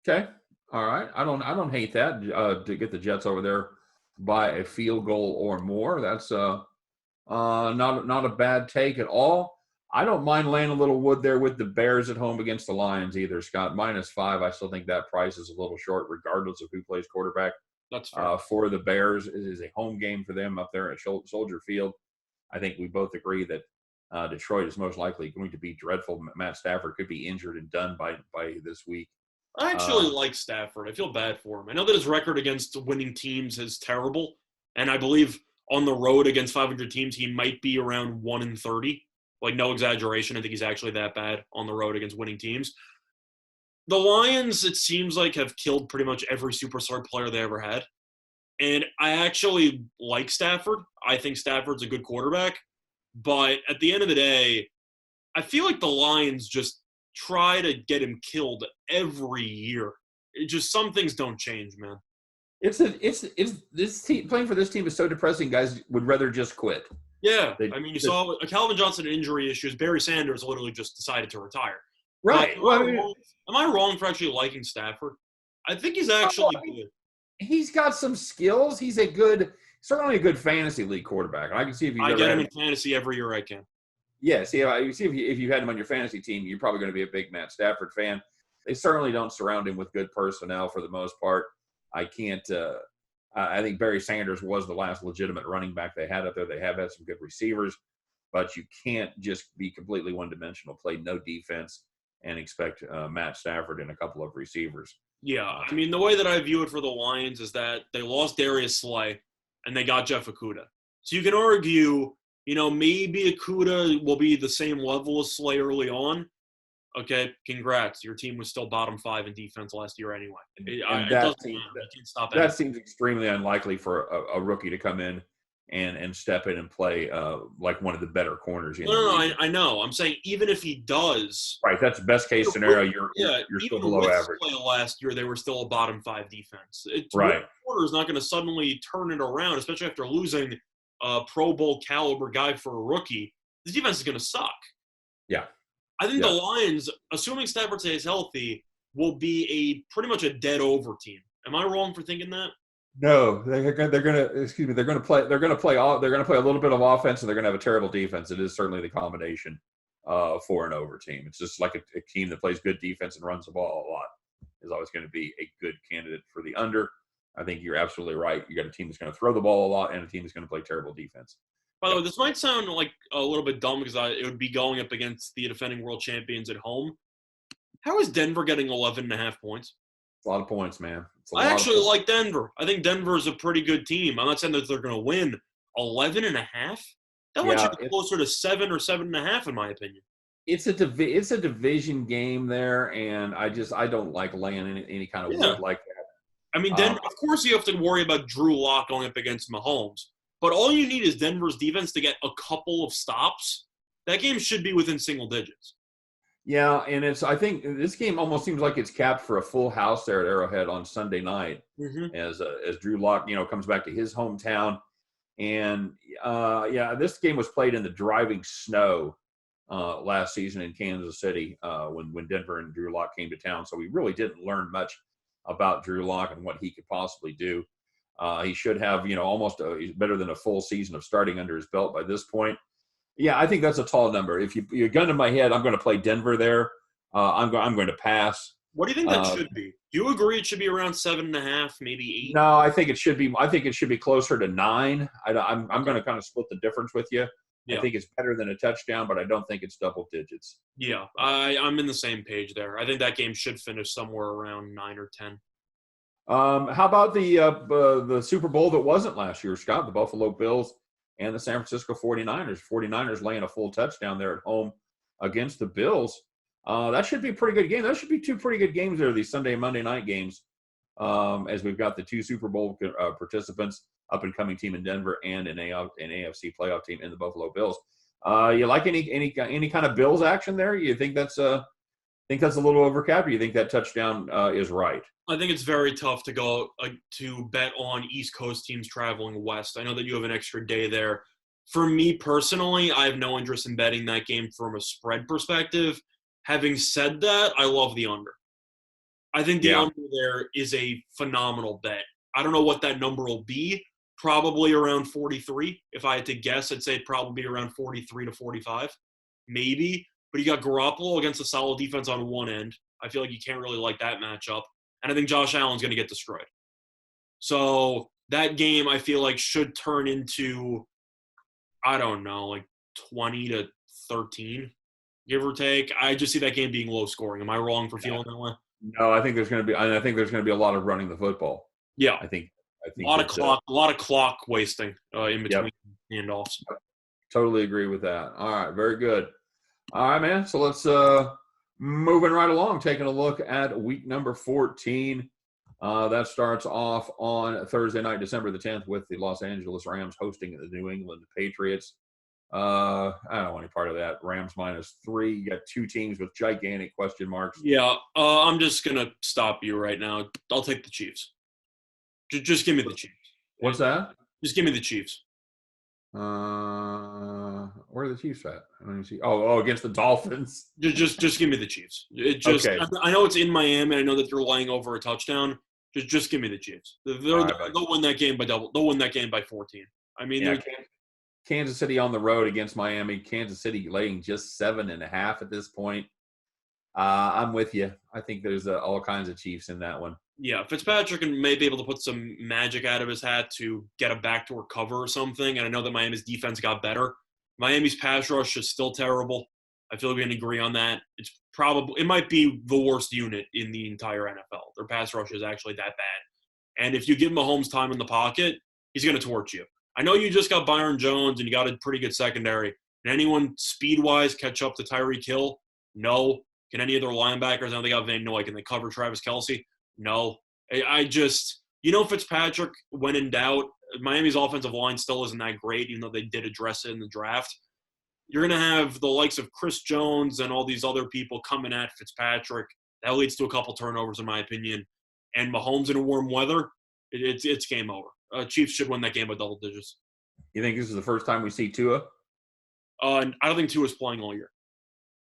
Okay. All right. I don't hate that to get the Jets over there by a field goal or more. That's not a bad take at all. I don't mind laying a little wood there with the Bears at home against the Lions either, Scott. -5, I still think that price is a little short regardless of who plays quarterback. That's fair. For the Bears. It is a home game for them up there at Soldier Field. I think we both agree that Detroit is most likely going to be dreadful. Matt Stafford could be injured and done by this week. I actually like Stafford. I feel bad for him. I know that his record against winning teams is terrible, and I believe on the road against 500 teams he might be around 1-30. Like, no exaggeration. I think he's actually that bad on the road against winning teams. The Lions, it seems like, have killed pretty much every superstar player they ever had. And I actually like Stafford. I think Stafford's a good quarterback. But at the end of the day, I feel like the Lions just try to get him killed every year. It just, some things don't change, man. It's this team playing for this team is so depressing. Guys would rather just quit. Yeah, I mean, you saw a Calvin Johnson injury issues. Barry Sanders literally just decided to retire. Right. Am I wrong for actually liking Stafford? I think he's actually good. He's got some skills. He's certainly a good fantasy league quarterback. And I can see if I get him in fantasy every year I can. Yeah, see if you had him on your fantasy team, you're probably going to be a big Matt Stafford fan. They certainly don't surround him with good personnel for the most part. I think Barry Sanders was the last legitimate running back they had up there. They have had some good receivers, but you can't just be completely one-dimensional, play no defense, and expect Matt Stafford and a couple of receivers. Yeah, I mean, the way that I view it for the Lions is that they lost Darius Slay, and they got Jeff Okudah. So you can argue, maybe Okudah will be the same level as Slay early on. Okay, congrats. Your team was still bottom 5 in defense last year anyway. That seems extremely unlikely for a rookie to come in and step in and play like one of the better corners. No, I know. I'm saying even if he does. Right, that's the best case scenario. You're still below average. Last year, they were still a bottom 5 defense. Right. Porter is not going to suddenly turn it around, especially after losing a Pro Bowl caliber guy for a rookie. This defense is going to suck. Yeah. I think the Lions, assuming Stafford stays healthy, will be pretty much a dead over team. Am I wrong for thinking that? No, they're going to play a little bit of offense, and they're going to have a terrible defense. It is certainly the combination for an over team. It's just like a team that plays good defense and runs the ball a lot is always going to be a good candidate for the under. I think you're absolutely right. You got a team that's going to throw the ball a lot and a team that's going to play terrible defense. By the way, this might sound like a little bit dumb because it would be going up against the defending world champions at home. How is Denver getting 11.5 points? It's a lot of points, man. I actually like Denver. I think Denver is a pretty good team. I'm not saying that they're going to win 11.5. That might be closer to 7 or 7.5, in my opinion. It's a division game there, and I don't like laying any kind of wood like that. I mean, Denver. Of course, you have to worry about Drew Lock going up against Mahomes. But all you need is Denver's defense to get a couple of stops. That game should be within single digits. Yeah, and I think this game almost seems like it's capped for a full house there at Arrowhead on Sunday night as Drew Lock, comes back to his hometown. And, this game was played in the driving snow last season in Kansas City when Denver and Drew Lock came to town. So we really didn't learn much about Drew Lock and what he could possibly do. He should have, he's better than a full season of starting under his belt by this point. Yeah, I think that's a tall number. If you're gun to my head, I'm going to play Denver there. I'm going to pass. What do you think that should be? Do you agree it should be around 7.5, maybe 8? No, I think it should be closer to 9. I'm going to kind of split the difference with you. Yeah. I think it's better than a touchdown, but I don't think it's double digits. Yeah, I'm in the same page there. I think that game should finish somewhere around 9 or 10. How about the Super Bowl that wasn't last year, Scott? The Buffalo Bills and the San Francisco 49ers. 49ers laying a full touchdown there at home against the Bills. That should be a pretty good game. That should be 2 pretty good games there, these Sunday and Monday night games, as we've got the 2 Super Bowl participants, up-and-coming team in Denver and an AFC playoff team in the Buffalo Bills. You like any kind of Bills action there? You think that's a little overcapped, or you think that touchdown is right? I think it's very tough to go to bet on East Coast teams traveling west. I know that you have an extra day there. For me personally, I have no interest in betting that game from a spread perspective. Having said that, I love the under. I think the under there is a phenomenal bet. I don't know what that number will be. Probably around 43. If I had to guess, I'd say probably around 43 to 45. Maybe. But you got Garoppolo against a solid defense on one end. I feel like you can't really like that matchup. And I think Josh Allen's going to get destroyed. So that game, I feel like, should turn into, I don't know, like 20 to 13, give or take. I just see that game being low scoring. Am I wrong for feeling that way? No, I think there's going to be a lot of running the football. Yeah. I think a lot of clock wasting in between handoffs. Totally agree with that. All right, very good. All right, man. So let's moving right along, taking a look at week number 14. That starts off on Thursday night, December the 10th, with the Los Angeles Rams hosting the New England Patriots. I don't want any part of that. Rams -3. You got two teams with gigantic question marks. Yeah, I'm just gonna stop you right now. I'll take the Chiefs. Just give me the Chiefs. What's that? Just give me the Chiefs. Where are the Chiefs at? I don't even see. Oh, against the Dolphins. Just give me the Chiefs. Okay. I know it's in Miami. I know that they're laying over a touchdown. Just give me the Chiefs. They'll win that game by double. They'll win that game by 14. I mean, yeah, Kansas City on the road against Miami. Kansas City laying just 7.5 at this point. I'm with you. I think there's all kinds of Chiefs in that one. Yeah, Fitzpatrick may be able to put some magic out of his hat to get a backdoor cover or something. And I know that Miami's defense got better. Miami's pass rush is still terrible. I feel like we can agree on that. It might be the worst unit in the entire NFL. Their pass rush is actually that bad. And if you give Mahomes time in the pocket, he's going to torch you. I know you just got Byron Jones and you got a pretty good secondary. Can anyone speed-wise catch up to Tyreek Hill? No. Can any of their linebackers, I know they got Van Noy, can they cover Travis Kelce? No. Fitzpatrick, when in doubt, Miami's offensive line still isn't that great, even though they did address it in the draft. You're going to have the likes of Chris Jones and all these other people coming at Fitzpatrick. That leads to a couple turnovers, in my opinion. And Mahomes in warm weather, it's game over. Chiefs should win that game by double digits. You think this is the first time we see Tua? I don't think Tua's playing all year.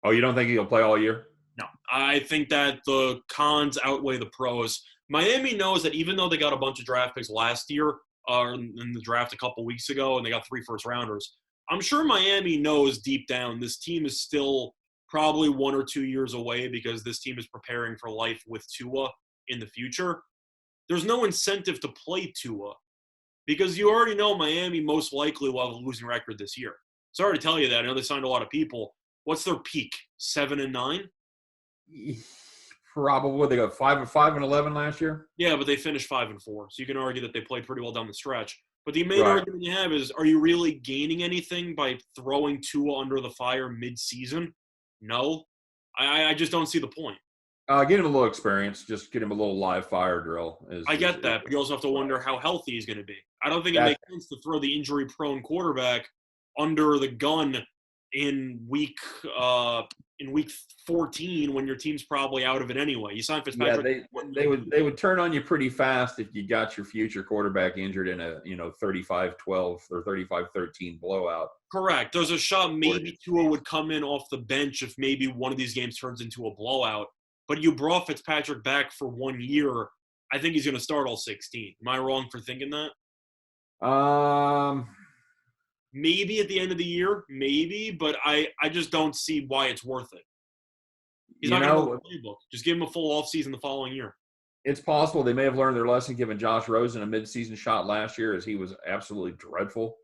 Oh, you don't think he'll play all year? No. I think that the cons outweigh the pros. Miami knows that even though they got a bunch of draft picks last year, in the draft a couple weeks ago, and they got 3 first-rounders, I'm sure Miami knows deep down this team is still probably 1 or 2 years away because this team is preparing for life with Tua in the future. There's no incentive to play Tua because you already know Miami most likely will have a losing record this year. Sorry to tell you that. I know they signed a lot of people. What's their peak? 7-9? Probably. They got 5-11 last year. Yeah, but they finished 5-4. So you can argue that they played pretty well down the stretch. But the main argument you have is, are you really gaining anything by throwing Tua under the fire mid-season? No. I just don't see the point. Get him a little experience. Just get him a little live fire drill. I get that, but you also have to wonder how healthy he's going to be. I don't think it makes sense to throw the injury-prone quarterback under the gun in week 14 when your team's probably out of it anyway. You sign Fitzpatrick. Yeah, they would turn on you pretty fast if you got your future quarterback injured in a 35-12 or 35-13 blowout. Correct. There's a shot maybe Tua would come in off the bench if maybe one of these games turns into a blowout. But you brought Fitzpatrick back for 1 year. I think he's going to start all 16. Am I wrong for thinking that? Maybe at the end of the year, maybe, but I just don't see why it's worth it. He's not going to know the playbook. Just give him a full offseason the following year. It's possible they may have learned their lesson giving Josh Rosen a midseason shot last year, as he was absolutely dreadful.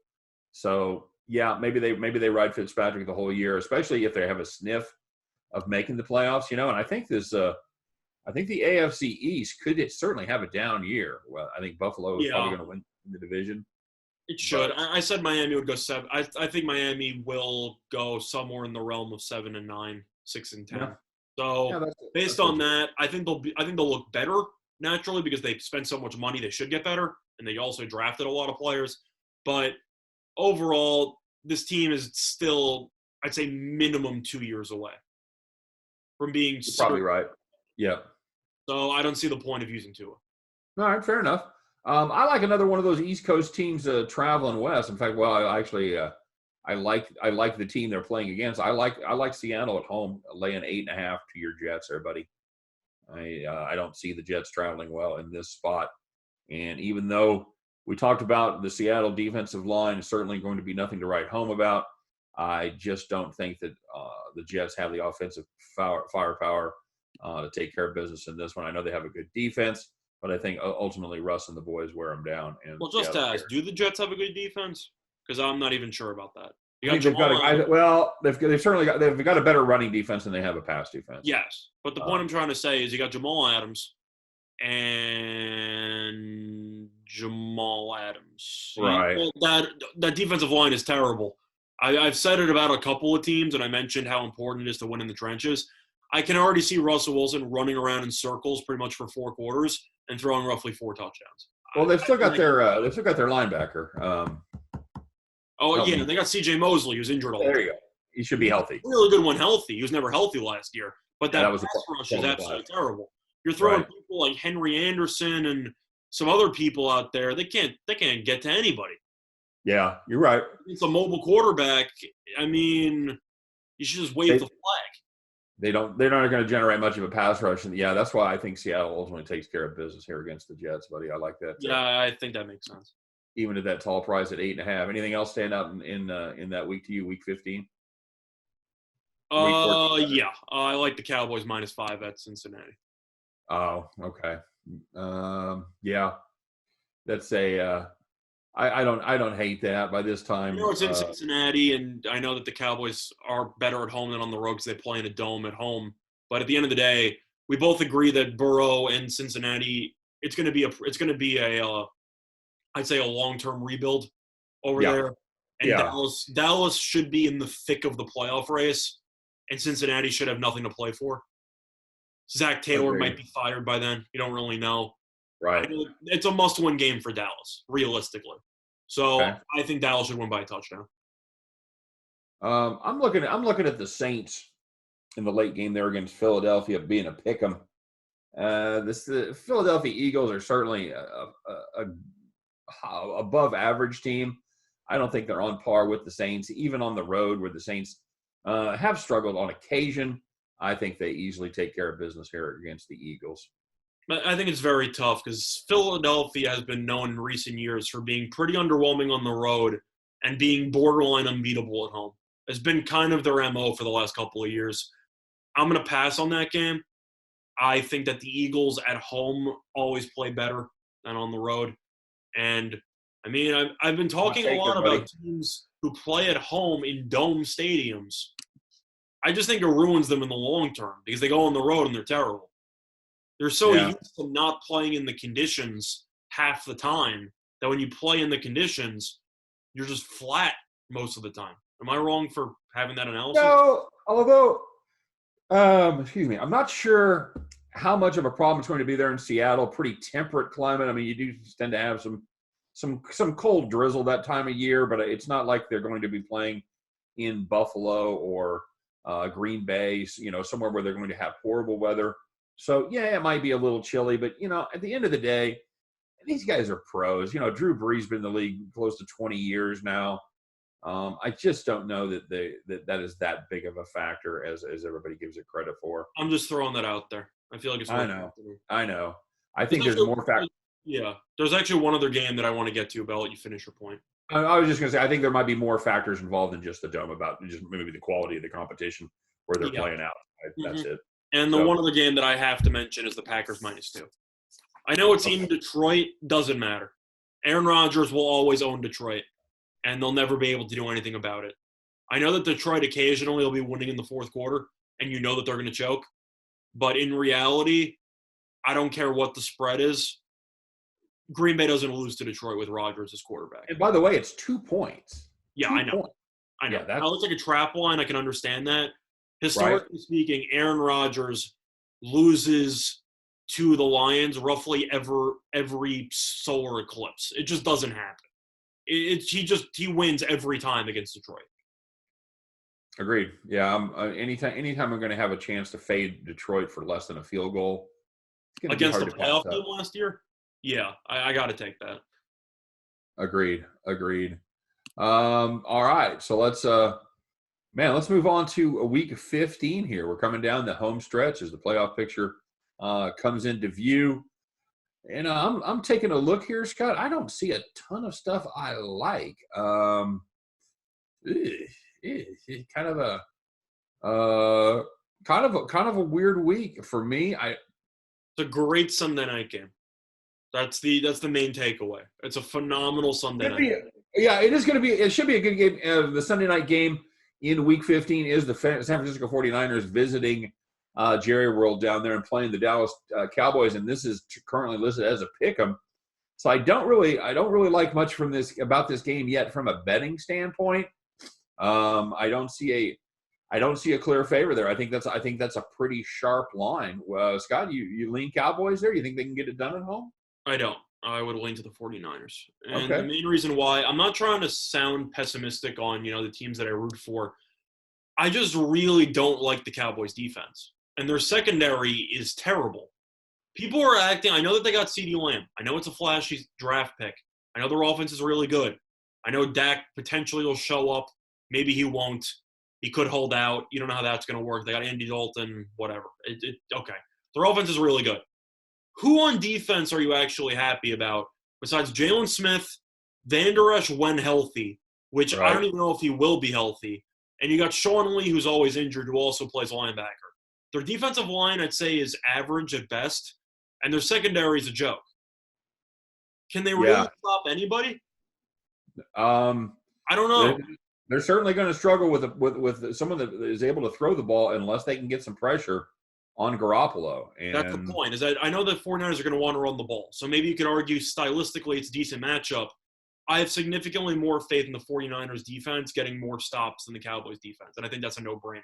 So yeah, maybe they ride Fitzpatrick the whole year, especially if they have a sniff of making the playoffs. And I think I think the AFC East could certainly have a down year. Well, I think Buffalo is probably going to win the division. It should. I said Miami would go 7. I think Miami will go somewhere in the realm of 7-9, 6-10. Yeah. So based on that, I think they'll look better naturally because they spend so much money. They should get better, and they also drafted a lot of players. But overall, this team is still, I'd say, minimum 2 years away from being. You're probably right. Yeah. So I don't see the point of using Tua. All right, fair enough. I like another one of those East Coast teams traveling west. In fact, I like the team they're playing against. I like Seattle at home, laying 8.5 to your Jets there, buddy. I don't see the Jets traveling well in this spot. And even though we talked about the Seattle defensive line is certainly going to be nothing to write home about, I just don't think that the Jets have the offensive firepower to take care of business in this one. I know they have a good defense, but I think ultimately Russ and the boys wear them down. And well, just to ask, do the Jets have a good defense? Because I'm not even sure about that. They've got a better running defense than they have a pass defense. Yes, but the point I'm trying to say is you got Jamal Adams and Jamal Adams. Right. That defensive line is terrible. I've said it about a couple of teams, and I mentioned how important it is to win in the trenches. I can already see Russell Wilson running around in circles pretty much for 4 quarters and throwing roughly 4 touchdowns. Well, they've still got their linebacker. Yeah, they got C.J. Mosley, who's injured all the time. There you go. He should be healthy. Really good when healthy. He was never healthy last year. But that was pass rush is absolutely terrible. You're throwing people like Henry Anderson and some other people out there. They can't get to anybody. Yeah, you're right. It's a mobile quarterback. I mean, you should just wave the flag. They're not going to generate much of a pass rush. And yeah, that's why I think Seattle ultimately takes care of business here against the Jets, buddy. I like that. Yeah, I think that makes sense. Even at that tall price at 8.5. Anything else stand out in that week to you, week 15? Yeah. I like the Cowboys -5 at Cincinnati. Oh, okay. Yeah. That's a I don't hate that by this time. It's in Cincinnati, and I know that the Cowboys are better at home than on the road because they play in a dome at home. But at the end of the day, we both agree that Burrow and Cincinnati, it's going to be a I'd say a long-term rebuild over there. And Dallas should be in the thick of the playoff race, and Cincinnati should have nothing to play for. Zach Taylor might be fired by then. You don't really know. Right. It's a must-win game for Dallas, realistically. So I think Dallas should win by a touchdown. I'm looking at the Saints in the late game there against Philadelphia being a pick'em. The Philadelphia Eagles are certainly a above average team. I don't think they're on par with the Saints, even on the road where the Saints have struggled on occasion. I think they easily take care of business here against the Eagles. I think it's very tough because Philadelphia has been known in recent years for being pretty underwhelming on the road and being borderline unbeatable at home. It's been kind of their MO for the last couple of years. I'm going to pass on that game. I think that the Eagles at home always play better than on the road. And, I mean, I've been talking a lot about teams who play at home in dome stadiums. I just think it ruins them in the long term because they go on the road and they're terrible. They're so used to not playing in the conditions half the time that when you play in the conditions, you're just flat most of the time. Am I wrong for having that analysis? No, although, excuse me, I'm not sure how much of a problem it's going to be there in Seattle. Pretty temperate climate. I mean, you do tend to have some cold drizzle that time of year, but it's not like they're going to be playing in Buffalo or Green Bay, somewhere where they're going to have horrible weather. So, yeah, it might be a little chilly, but, at the end of the day, these guys are pros. Drew Brees has been in the league close to 20 years now. I just don't know that that is that big of a factor as everybody gives it credit for. I'm just throwing that out there. I feel like it's I know. I think there's more factors. Yeah. There's actually one other game that I want to get to, but I'll let you finish your point. I was just going to say, I think there might be more factors involved than just the dome about just maybe the quality of the competition where they're playing out. That's it. And the one other game that I have to mention is the Packers -2. I know it's in Detroit. Doesn't matter. Aaron Rodgers will always own Detroit, and they'll never be able to do anything about it. I know that Detroit occasionally will be winning in the fourth quarter, and you know that they're going to choke. But in reality, I don't care what the spread is. Green Bay doesn't lose to Detroit with Rodgers as quarterback. And by the way, it's 2 points. Yeah, I know. I know. That looks like a trap line. I can understand that. Historically speaking, Aaron Rodgers loses to the Lions roughly every solar eclipse. It just doesn't happen. He wins every time against Detroit. Agreed. Yeah. Anytime I'm going to have a chance to fade Detroit for less than a field goal against the playoff team last year. Yeah, I got to take that. Agreed. All right, so let's move on to a week 15 here. We're coming down the home stretch as the playoff picture comes into view. And I'm taking a look here, Scott. I don't see a ton of stuff I like. It's kind of a weird week for me. It's a great Sunday night game. That's the main takeaway. It's a phenomenal Sunday night. Yeah, it is going to be. It should be a good game. The Sunday night game in Week 15 is the San Francisco 49ers visiting Jerry World down there and playing the Dallas Cowboys, and this is currently listed as a pick'em. So I don't really like much about this game yet from a betting standpoint. I don't see a clear favor there. I think that's a pretty sharp line. Scott, you lean Cowboys there? You think they can get it done at home? I don't. I would lean to the 49ers. And Okay. the main reason why, I'm not trying to sound pessimistic on, the teams that I root for. I just really don't like the Cowboys defense. And their secondary is terrible. People are acting, I know that they got CeeDee Lamb. I know it's a flashy draft pick. I know their offense is really good. I know Dak potentially will show up. Maybe he won't. He could hold out. You don't know how that's going to work. They got Andy Dalton, whatever. Okay. Their offense is really good. Who on defense are you actually happy about besides Jalen Smith, Van Der Esch when healthy, which Right. I don't even know if he will be healthy, and you got Sean Lee, who's always injured, who also plays linebacker. Their defensive line, I'd say, is average at best, and their secondary is a joke. Can they really stop anybody? I don't know. They're certainly going to struggle with someone that is able to throw the ball unless they can get some pressure on Garoppolo. And that's the point. Is that I know that 49ers are going to want to run the ball. So maybe you could argue stylistically it's a decent matchup. I have significantly more faith in the 49ers defense getting more stops than the Cowboys defense. And I think that's a no-brainer.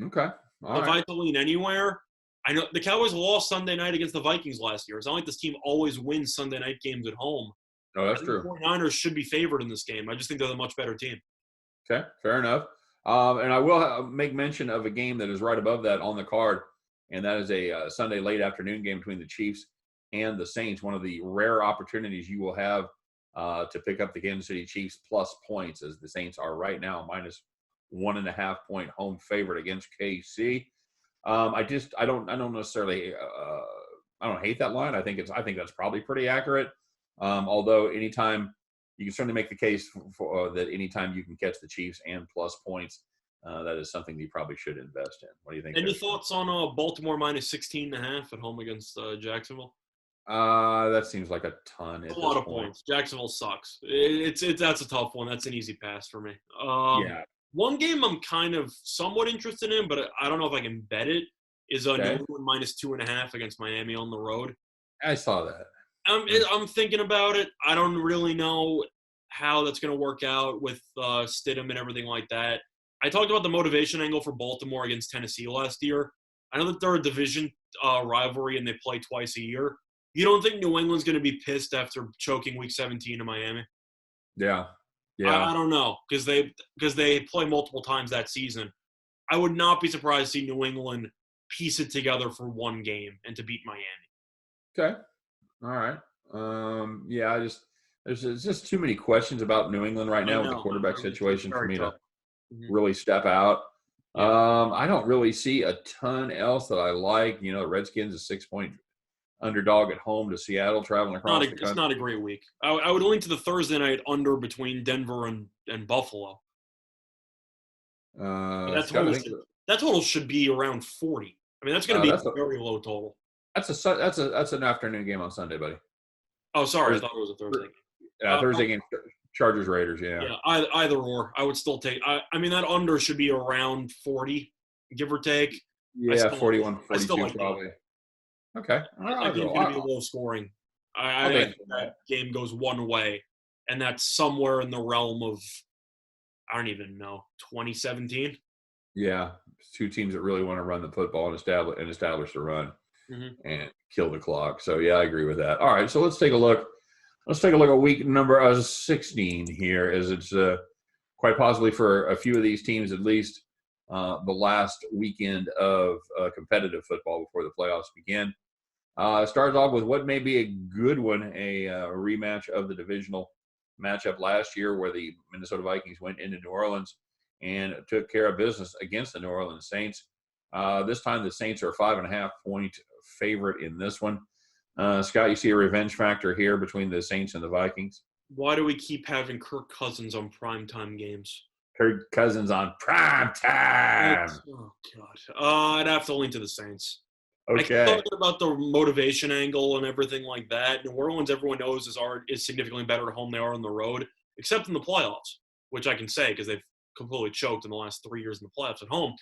Okay. All if right. I had to lean anywhere, I know the Cowboys lost Sunday night against the Vikings last year. It's not like this team always wins Sunday night games at home. No, that's true. The 49ers should be favored in this game. I just think they're the much better team. Okay, fair enough. And I will make mention of a game that is right above that on the card, and that is a Sunday late afternoon game between the Chiefs and the Saints. One of the rare opportunities you will have to pick up the Kansas City Chiefs plus points, as the Saints are right now minus 1.5 point home favorite against KC. I don't necessarily I don't hate that line. I think that's probably pretty accurate. Although anytime you can certainly make the case for that anytime you can catch the Chiefs and plus points, that is something you probably should invest in. What do you think? Any thoughts on Baltimore minus 16.5 at home against Jacksonville? That seems like a ton. A lot of points. Jacksonville sucks. That's a tough one. That's an easy pass for me. Yeah. One game I'm kind of somewhat interested in, but I don't know if I can bet it, is New England minus 2.5 against Miami on the road. I saw that. I'm thinking about it. I don't really know how that's going to work out with Stidham and everything like that. I talked about the motivation angle for Baltimore against Tennessee last year. I know that they're a division rivalry and they play twice a year. You don't think New England's going to be pissed after choking Week 17 in Miami? Yeah. I don't know because they play multiple times that season. I would not be surprised to see New England piece it together for one game and to beat Miami. Okay. All right. There's just too many questions about New England right now with the quarterback situation for me to really step out. Yeah. I don't really see a ton else that I like. Redskins is 6-point underdog at home to Seattle, traveling across the country. It's not a great week. I would lean to the Thursday night under between Denver and Buffalo. That total should be around 40. I mean, that's going to be a very low total. That's an afternoon game on Sunday, buddy. Oh, sorry, I thought it was a Thursday game. Thursday game, Chargers Raiders. Yeah. Either or. I would still take. I mean, that under should be around 40, give or take. Yeah, 41, 42 probably. Okay. That game's going to be low scoring. I think that game goes one way, and that's somewhere in the realm of, I don't even know, 2017. Yeah, two teams that really want to run the football and establish the run and kill the clock. So yeah, I agree with that. All right, so let's take a look. Let's take a look at week number 16 here, as it's quite possibly for a few of these teams at least the last weekend of competitive football before the playoffs begin. Starts off with what may be a good one, a rematch of the divisional matchup last year where the Minnesota Vikings went into New Orleans and took care of business against the New Orleans Saints. This time the Saints are a 5.5 point favorite in this one. Scott, you see a revenge factor here between the Saints and the Vikings? Why do we keep having Kirk Cousins on primetime games? Kirk Cousins on prime time. Oh, God. I'd have to lean to the Saints. Okay. I keep talking about the motivation angle and everything like that. New Orleans, everyone knows, is significantly better at home than they are on the road, except in the playoffs, which I can say because they've completely choked in the last 3 years in the playoffs at home.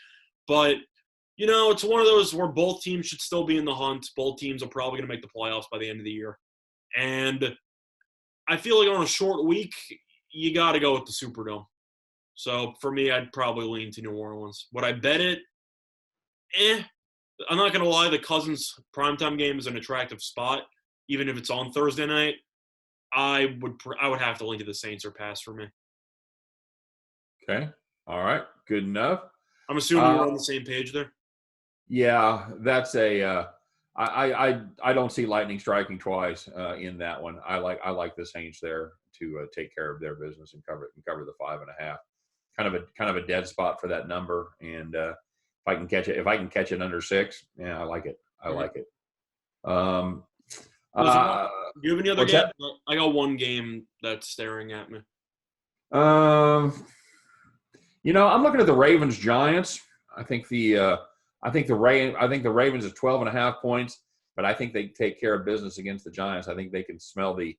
But, it's one of those where both teams should still be in the hunt. Both teams are probably going to make the playoffs by the end of the year. And I feel like on a short week, you got to go with the Superdome. So for me, I'd probably lean to New Orleans. Would I bet it? I'm not going to lie. The Cousins primetime game is an attractive spot, even if it's on Thursday night. I would have to lean to the Saints or pass for me. Okay. All right. Good enough. I'm assuming we're on the same page there. Yeah, that's a. I don't see lightning striking twice in that one. I like the Saints there to take care of their business and cover the 5.5. Kind of a dead spot for that number. And if I can catch it under 6, yeah, I like it. I like it. Do you have any other game? I got one game that's staring at me. I'm looking at the Ravens Giants. I think the Ravens is 12.5 points, but I think they take care of business against the Giants. I think they can smell the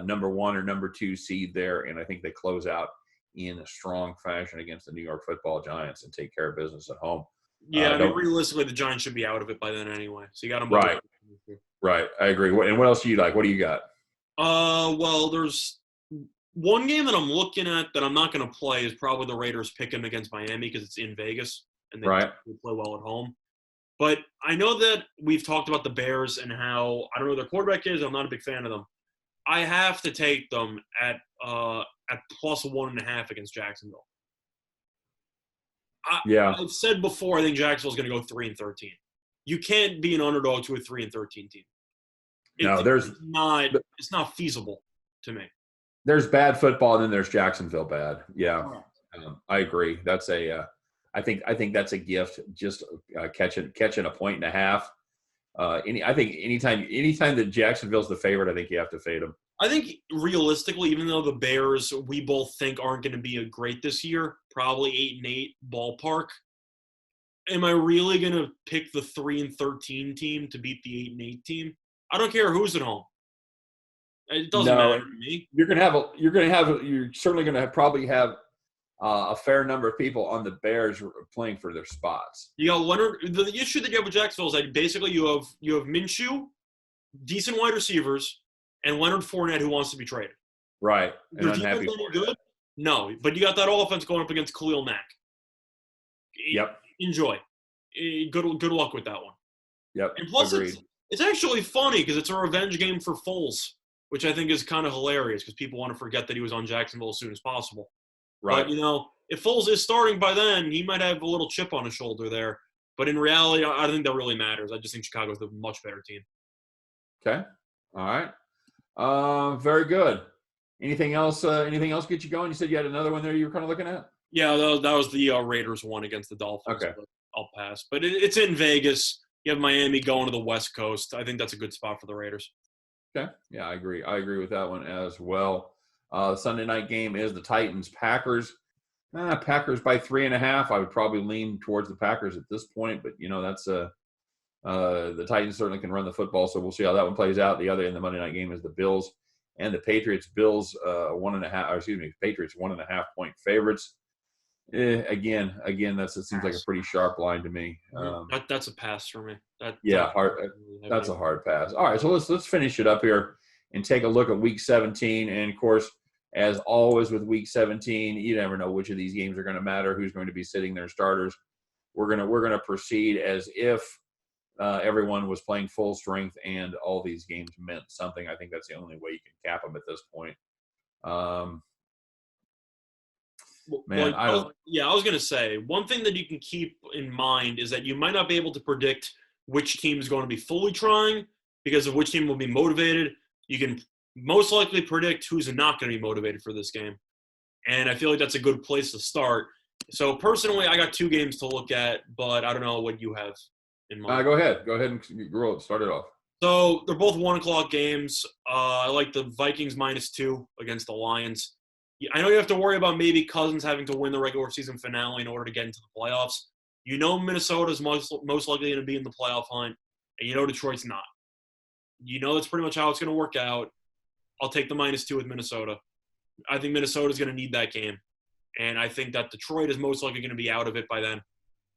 number 1 or number 2 seed there, and I think they close out in a strong fashion against the New York Football Giants and take care of business at home. Yeah, realistically, the Giants should be out of it by then anyway. So you got them right. Right, I agree. And what else do you like? What do you got? Well, there's one game that I'm looking at that I'm not going to play is probably the Raiders pick 'em against Miami because it's in Vegas and they play well at home. But I know that we've talked about the Bears and how I don't know who their quarterback is. I'm not a big fan of them. I have to take them at plus 1.5 against Jacksonville. I've said before, I think Jacksonville's going to go 3-13. You can't be an underdog to a 3-13 team. It's not feasible to me. There's bad football, and then there's Jacksonville bad. Yeah, I agree. That's I think that's a gift. Just catching 1.5 points. I think anytime that Jacksonville's the favorite, I think you have to fade them. I think realistically, even though the Bears we both think aren't going to be great this year, probably 8-8 ballpark. Am I really going to pick the 3-13 team to beat the 8-8 team? I don't care who's at home. It doesn't matter to me. You're certainly going to probably have a fair number of people on the Bears playing for their spots. You got Leonard. The issue that you have with Jacksonville is that basically you have Minshew, decent wide receivers, and Leonard Fournette who wants to be traded. Right. And unhappy. Good? No, but you got that offense going up against Khalil Mack. Yep. Enjoy. Good luck with that one. Yep. And plus, it's actually funny because it's a revenge game for Foles, which I think is kind of hilarious because people want to forget that he was on Jacksonville as soon as possible. Right. But, if Foles is starting by then, he might have a little chip on his shoulder there. But in reality, I don't think that really matters. I just think Chicago's the much better team. Okay. All right. Very good. Anything else get you going? You said you had another one there you were kind of looking at? Yeah, that was the Raiders one against the Dolphins. Okay. I'll pass. But it's in Vegas. You have Miami going to the West Coast. I think that's a good spot for the Raiders. Okay. Yeah, I agree. I agree with that one as well. The Sunday night game is the Titans-Packers. Packers by 3.5. I would probably lean towards the Packers at this point, but that's the Titans certainly can run the football, so we'll see how that one plays out. The other in the Monday night game is the Bills and the Patriots. Bills Patriots 1.5 point favorites. Again, it seems like a pretty sharp line to me. That's a pass for me. That's a hard pass. All right, so let's finish it up here and take a look at Week 17. And of course, as always with Week 17, you never know which of these games are going to matter, who's going to be sitting their starters. We're gonna proceed as if everyone was playing full strength and all these games meant something. I think that's the only way you can cap them at this point. I was going to say, one thing that you can keep in mind is that you might not be able to predict which team is going to be fully trying because of which team will be motivated. You can most likely predict who's not going to be motivated for this game. And I feel like that's a good place to start. So personally, I got 2 games to look at, but I don't know what you have in mind. Go ahead and start it off. So they're both 1:00 games. I like the Vikings -2 against the Lions. I know you have to worry about maybe Cousins having to win the regular season finale in order to get into the playoffs. Minnesota's most likely going to be in the playoff hunt, and Detroit's not. That's pretty much how it's going to work out. I'll take the -2 with Minnesota. I think Minnesota's going to need that game, and I think that Detroit is most likely going to be out of it by then.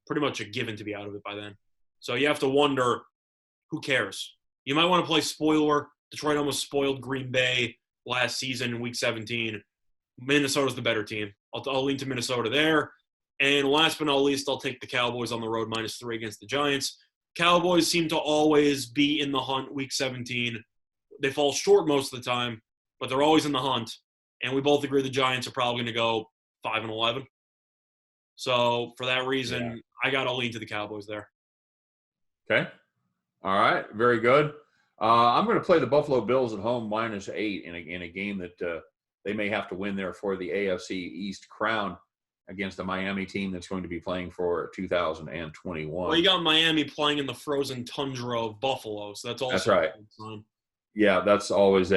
Pretty much a given to be out of it by then. So you have to wonder, who cares? You might want to play spoiler. Detroit almost spoiled Green Bay last season in Week 17. Minnesota's the better team. I'll lean to Minnesota there. And last but not least, I'll take the Cowboys on the road -3 against the Giants. Cowboys seem to always be in the hunt week 17. They fall short most of the time, but they're always in the hunt. And we both agree the Giants are probably going to go 5-11. So for that reason, I got to lean to the Cowboys there. Okay. All right. Very good. I'm going to play the Buffalo Bills at home -8 in a game that they may have to win there for the AFC East crown against a Miami team that's going to be playing for 2021. Well, you got Miami playing in the frozen tundra of Buffalo, so that's also right. Yeah, that's always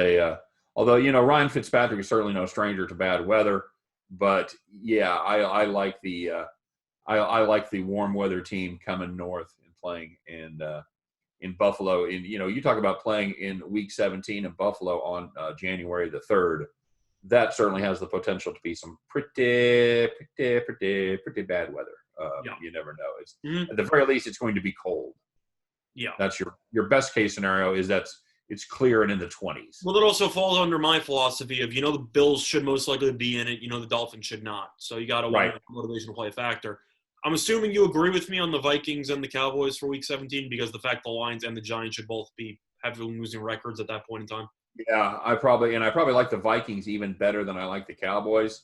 although, Ryan Fitzpatrick is certainly no stranger to bad weather, but yeah, I like the I like the warm weather team coming north and playing in Buffalo. You talk about playing in week 17 in Buffalo on January the 3rd. That certainly has the potential to be some pretty bad weather. You never know. It's at the very least, it's going to be cold. Yeah, that's your best case scenario. Is it's clear and in the 20s. Well, it also falls under my philosophy of the Bills should most likely be in it. The Dolphins should not. So you got to win a motivational play factor. I'm assuming you agree with me on the Vikings and the Cowboys for Week 17 because the fact the Lions and the Giants should both be having losing records at that point in time. Yeah, I probably like the Vikings even better than I like the Cowboys,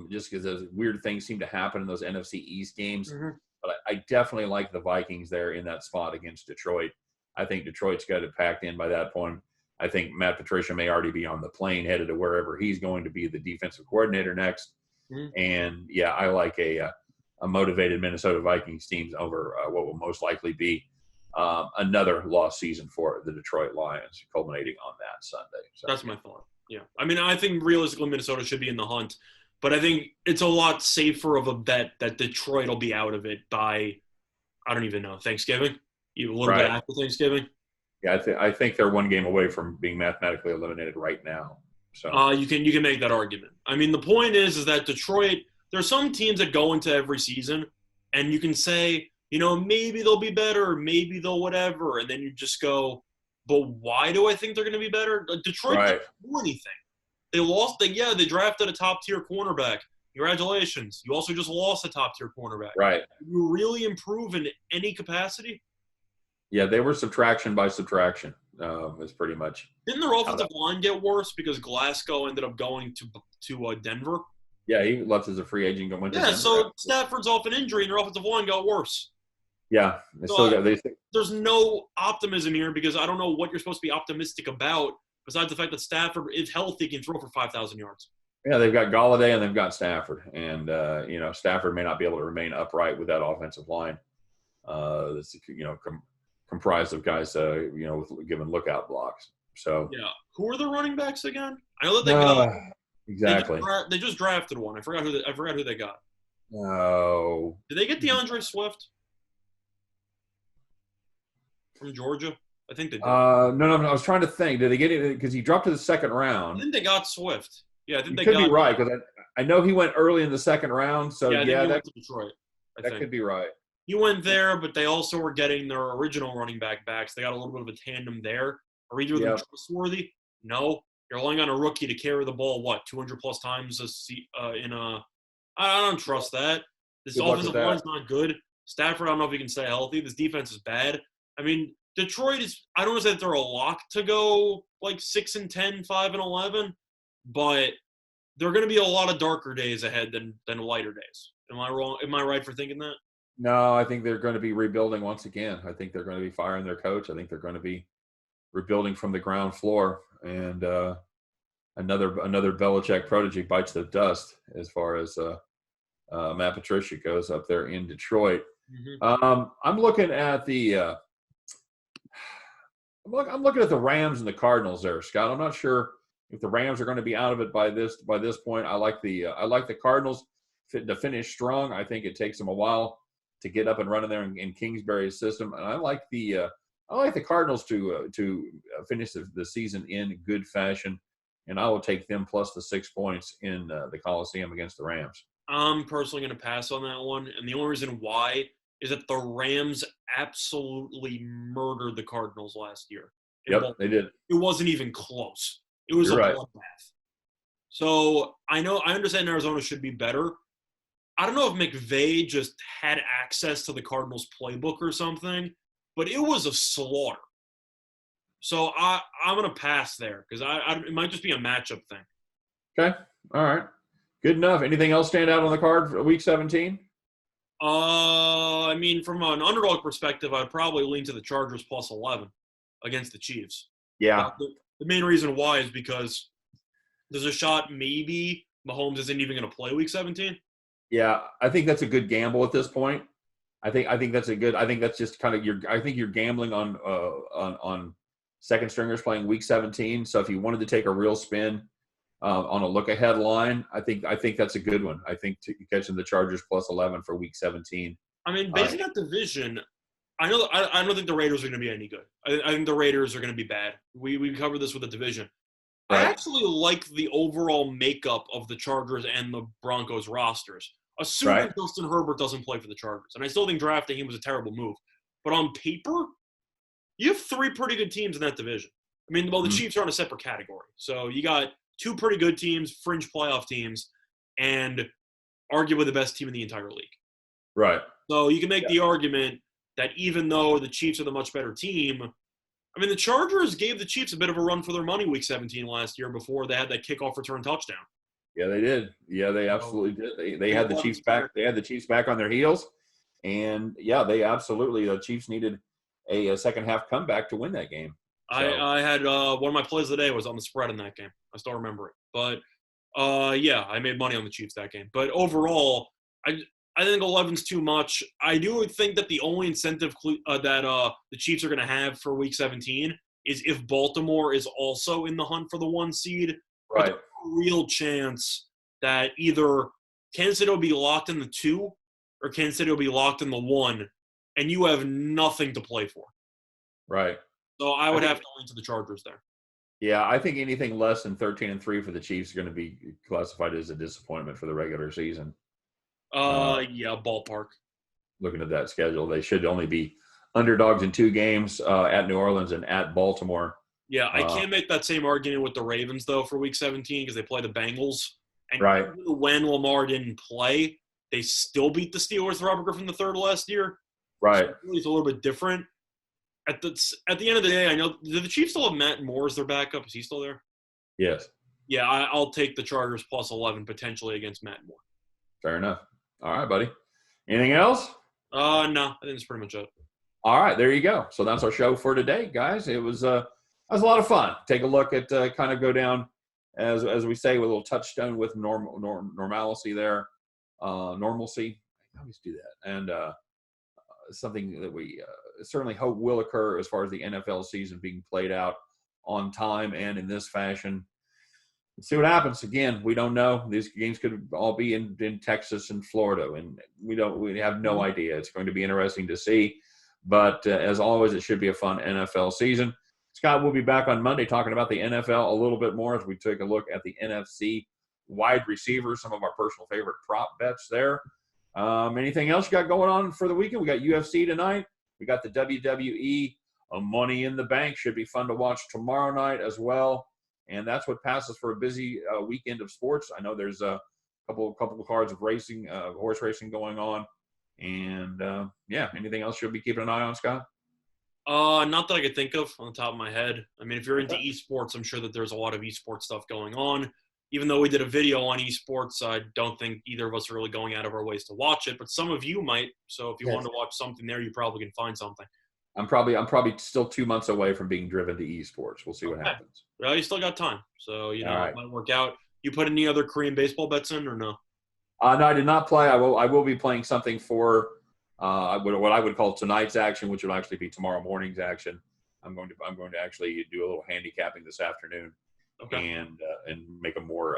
just because those weird things seem to happen in those NFC East games. Mm-hmm. But I definitely like the Vikings there in that spot against Detroit. I think Detroit's got it packed in by that point. I think Matt Patricia may already be on the plane headed to wherever he's going to be the defensive coordinator next. Mm-hmm. And, yeah, I like a motivated Minnesota Vikings team over what will most likely be another lost season for the Detroit Lions, culminating on that Sunday. So, that's my thought. Yeah. I mean, I think realistically Minnesota should be in the hunt, but I think it's a lot safer of a bet that Detroit will be out of it by, I don't even know, Thanksgiving? A little bit after Thanksgiving? Yeah, I think they're one game away from being mathematically eliminated right now. So you can make that argument. I mean, the point is that Detroit, there are some teams that go into every season, and you can say, maybe they'll be better, maybe they'll whatever, and then you just go, but why do I think they're going to be better? Detroit didn't do anything. They lost. They drafted a top-tier cornerback. Congratulations. You also just lost a top-tier cornerback. Right. You really improve in any capacity? Yeah, they were subtraction by subtraction. Is pretty much. Didn't their offensive line get worse because Glasgow ended up going to Denver? Yeah, he left as a free agent and went to Denver. So Stafford's off an injury and their offensive line got worse. Yeah, there's no optimism here because I don't know what you're supposed to be optimistic about besides the fact that Stafford, if healthy, can throw for 5,000 yards. Yeah, they've got Galladay and they've got Stafford. And, Stafford may not be able to remain upright with that offensive line. That's, comprised of guys, with given lookout blocks. So yeah, who are the running backs again? I know that they got exactly. They just drafted one. I forgot who they got. No. Did they get DeAndre Swift from Georgia? I think they did. No. I was trying to think. Did they get it because he dropped to the second round? I think they got Swift. Yeah, I think they could be right because I know he went early in the second round. So that went to Detroit. That could be right. He went there, but they also were getting their original running back back, so they got a little bit of a tandem there. Are either of them trustworthy? No. You're relying on a rookie to carry the ball, 200-plus times I don't trust that. This offensive line's not good. Stafford, I don't know if he can stay healthy. This defense is bad. I mean, Detroit is – I don't want to say that they're a lock to go 6-10, 5-11, but there are going to be a lot of darker days ahead than lighter days. Am I wrong? Am I right for thinking that? No, I think they're going to be rebuilding once again. I think they're going to be firing their coach. I think they're going to be rebuilding from the ground floor. And another Belichick protege bites the dust as far as Matt Patricia goes up there in Detroit. Mm-hmm. I'm looking at the I'm looking at the Rams and the Cardinals there, Scott. I'm not sure if the Rams are going to be out of it by this point. I like the Cardinals to finish strong. I think it takes them a while to get up and running there in Kingsbury's system, and I like the Cardinals to finish the season in good fashion, and I will take them plus the 6 points in the Coliseum against the Rams. I'm personally going to pass on that one, and the only reason why is that the Rams absolutely murdered the Cardinals last year. They did. It wasn't even close. It was bloodbath. So I understand Arizona should be better. I don't know if McVay just had access to the Cardinals playbook or something, but it was a slaughter. So I'm going to pass there because it might just be a matchup thing. Okay. All right. Good enough. Anything else stand out on the card for Week 17? I mean, from an underdog perspective, I'd probably lean to the Chargers plus 11 against the Chiefs. Yeah. The main reason why is because there's a shot maybe Mahomes isn't even going to play Week 17. Yeah, I think that's a good gamble at this point. I think that's just kind of I think you're gambling on second stringers playing Week 17. So if you wanted to take a real spin on a look ahead line, I think that's a good one. I think catching the Chargers plus 11 for Week 17. I mean, based on that division, I don't think the Raiders are going to be any good. I think the Raiders are going to be bad. We covered this with the division. Right. I actually like the overall makeup of the Chargers and the Broncos rosters, assuming Justin Herbert doesn't play for the Chargers. And I still think drafting him was a terrible move. But on paper, you have three pretty good teams in that division. I mean, well, the Chiefs are in a separate category. So you got two pretty good teams, fringe playoff teams, and arguably the best team in the entire league. Right. So you can make the argument that even though the Chiefs are the much better team, I mean, the Chargers gave the Chiefs a bit of a run for their money Week 17 last year before they had that kickoff return touchdown. Yeah, they did. Yeah, they absolutely did. They had the Chiefs back. They had the Chiefs back on their heels, and yeah, they absolutely. The Chiefs needed a second half comeback to win that game. So. I had one of my plays of the day was on the spread in that game. I still remember it, but yeah, I made money on the Chiefs that game. But overall, I think 11's too much. I do think that the only incentive that the Chiefs are going to have for Week 17 is if Baltimore is also in the hunt for the 1 seed. Right. There's a real chance that either Kansas City will be locked in the 2 or Kansas City will be locked in the 1, and you have nothing to play for. Right. So I would have to lean to the Chargers there. Yeah, I think anything less than 13-3 for the Chiefs is going to be classified as a disappointment for the regular season. Yeah, ballpark. Looking at that schedule, they should only be underdogs in 2 games at New Orleans and at Baltimore. Yeah, I can't make that same argument with the Ravens, though, for Week 17 because they play the Bengals. And when Lamar didn't play, they still beat the Steelers, Robert Griffin III last year. Right. So it's a little bit different. At the end of the day, I know – do the Chiefs still have Matt Moore as their backup? Is he still there? Yes. Yeah, I'll take the Chargers plus 11 potentially against Matt Moore. Fair enough. All right, buddy. Anything else? No, I think that's pretty much it. All right, there you go. So that's our show for today, guys. It was a lot of fun. Take a look at kind of go down, as we say, with a little touchstone with normalcy there, normalcy. I always do that, and something that we certainly hope will occur as far as the NFL season being played out on time and in this fashion. Let's see what happens. Again, we don't know. These games could all be in Texas and Florida, and we have no idea. It's going to be interesting to see. But as always, it should be a fun NFL season. Scott will be back on Monday talking about the NFL a little bit more as we take a look at the NFC wide receivers, some of our personal favorite prop bets there. Anything else you got going on for the weekend? We got UFC tonight. We got the WWE Money in the Bank. Should be fun to watch tomorrow night as well. And that's what passes for a busy weekend of sports. I know there's a couple of cards of racing, horse racing going on. And, anything else you'll be keeping an eye on, Scott? Not that I could think of on the top of my head. I mean, if you're into esports, I'm sure that there's a lot of esports stuff going on. Even though we did a video on esports, I don't think either of us are really going out of our ways to watch it. But some of you might. So if you want to watch something there, you probably can find something. I'm probably still 2 months away from being driven to esports. We'll see what happens. Well, you still got time. So, it might work out. You put any other Korean baseball bets in or no? No, I did not play. I will be playing something for what I would call tonight's action, which would actually be tomorrow morning's action. I'm going to actually do a little handicapping this afternoon, and make a more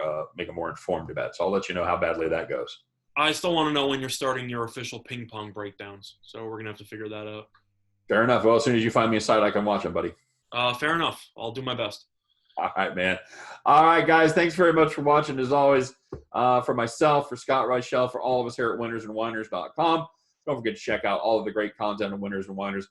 informed bet. So I'll let you know how badly that goes. I still want to know when you're starting your official ping pong breakdowns. So we're gonna have to figure that out. Fair enough. Well, as soon as you find me a site I can watch them, buddy. Fair enough. I'll do my best. All right, man. All right, guys. Thanks very much for watching. As always, for myself, for Scott Reichel, for all of us here at winnersandwhiners.com. Don't forget to check out all of the great content on Winners and Whiners.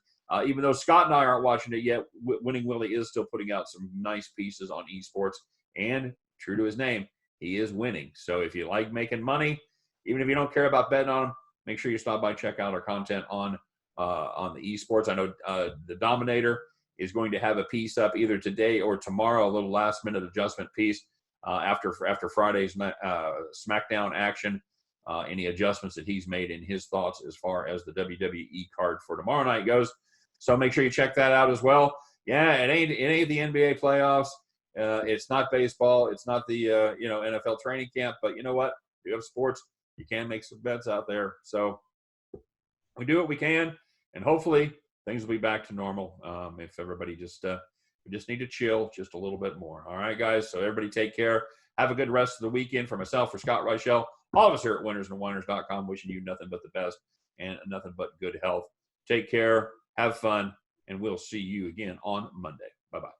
Even though Scott and I aren't watching it yet, Winning Willie is still putting out some nice pieces on esports. And true to his name, he is winning. So if you like making money, even if you don't care about betting on him, make sure you stop by and check out our content on the esports. I know the Dominator is going to have a piece up either today or tomorrow, a little last-minute adjustment piece after Friday's SmackDown action. Any adjustments that he's made in his thoughts as far as the WWE card for tomorrow night goes. So make sure you check that out as well. Yeah, it ain't the NBA playoffs. It's not baseball. It's not the NFL training camp. But you know what? You have sports. You can make some bets out there. So we do what we can, and hopefully things will be back to normal. If everybody we just need to chill just a little bit more. All right, guys. So everybody take care. Have a good rest of the weekend. For myself, for Scott Reichel, all of us here at winnersandwhiners.com, wishing you nothing but the best and nothing but good health. Take care. Have fun. And we'll see you again on Monday. Bye-bye.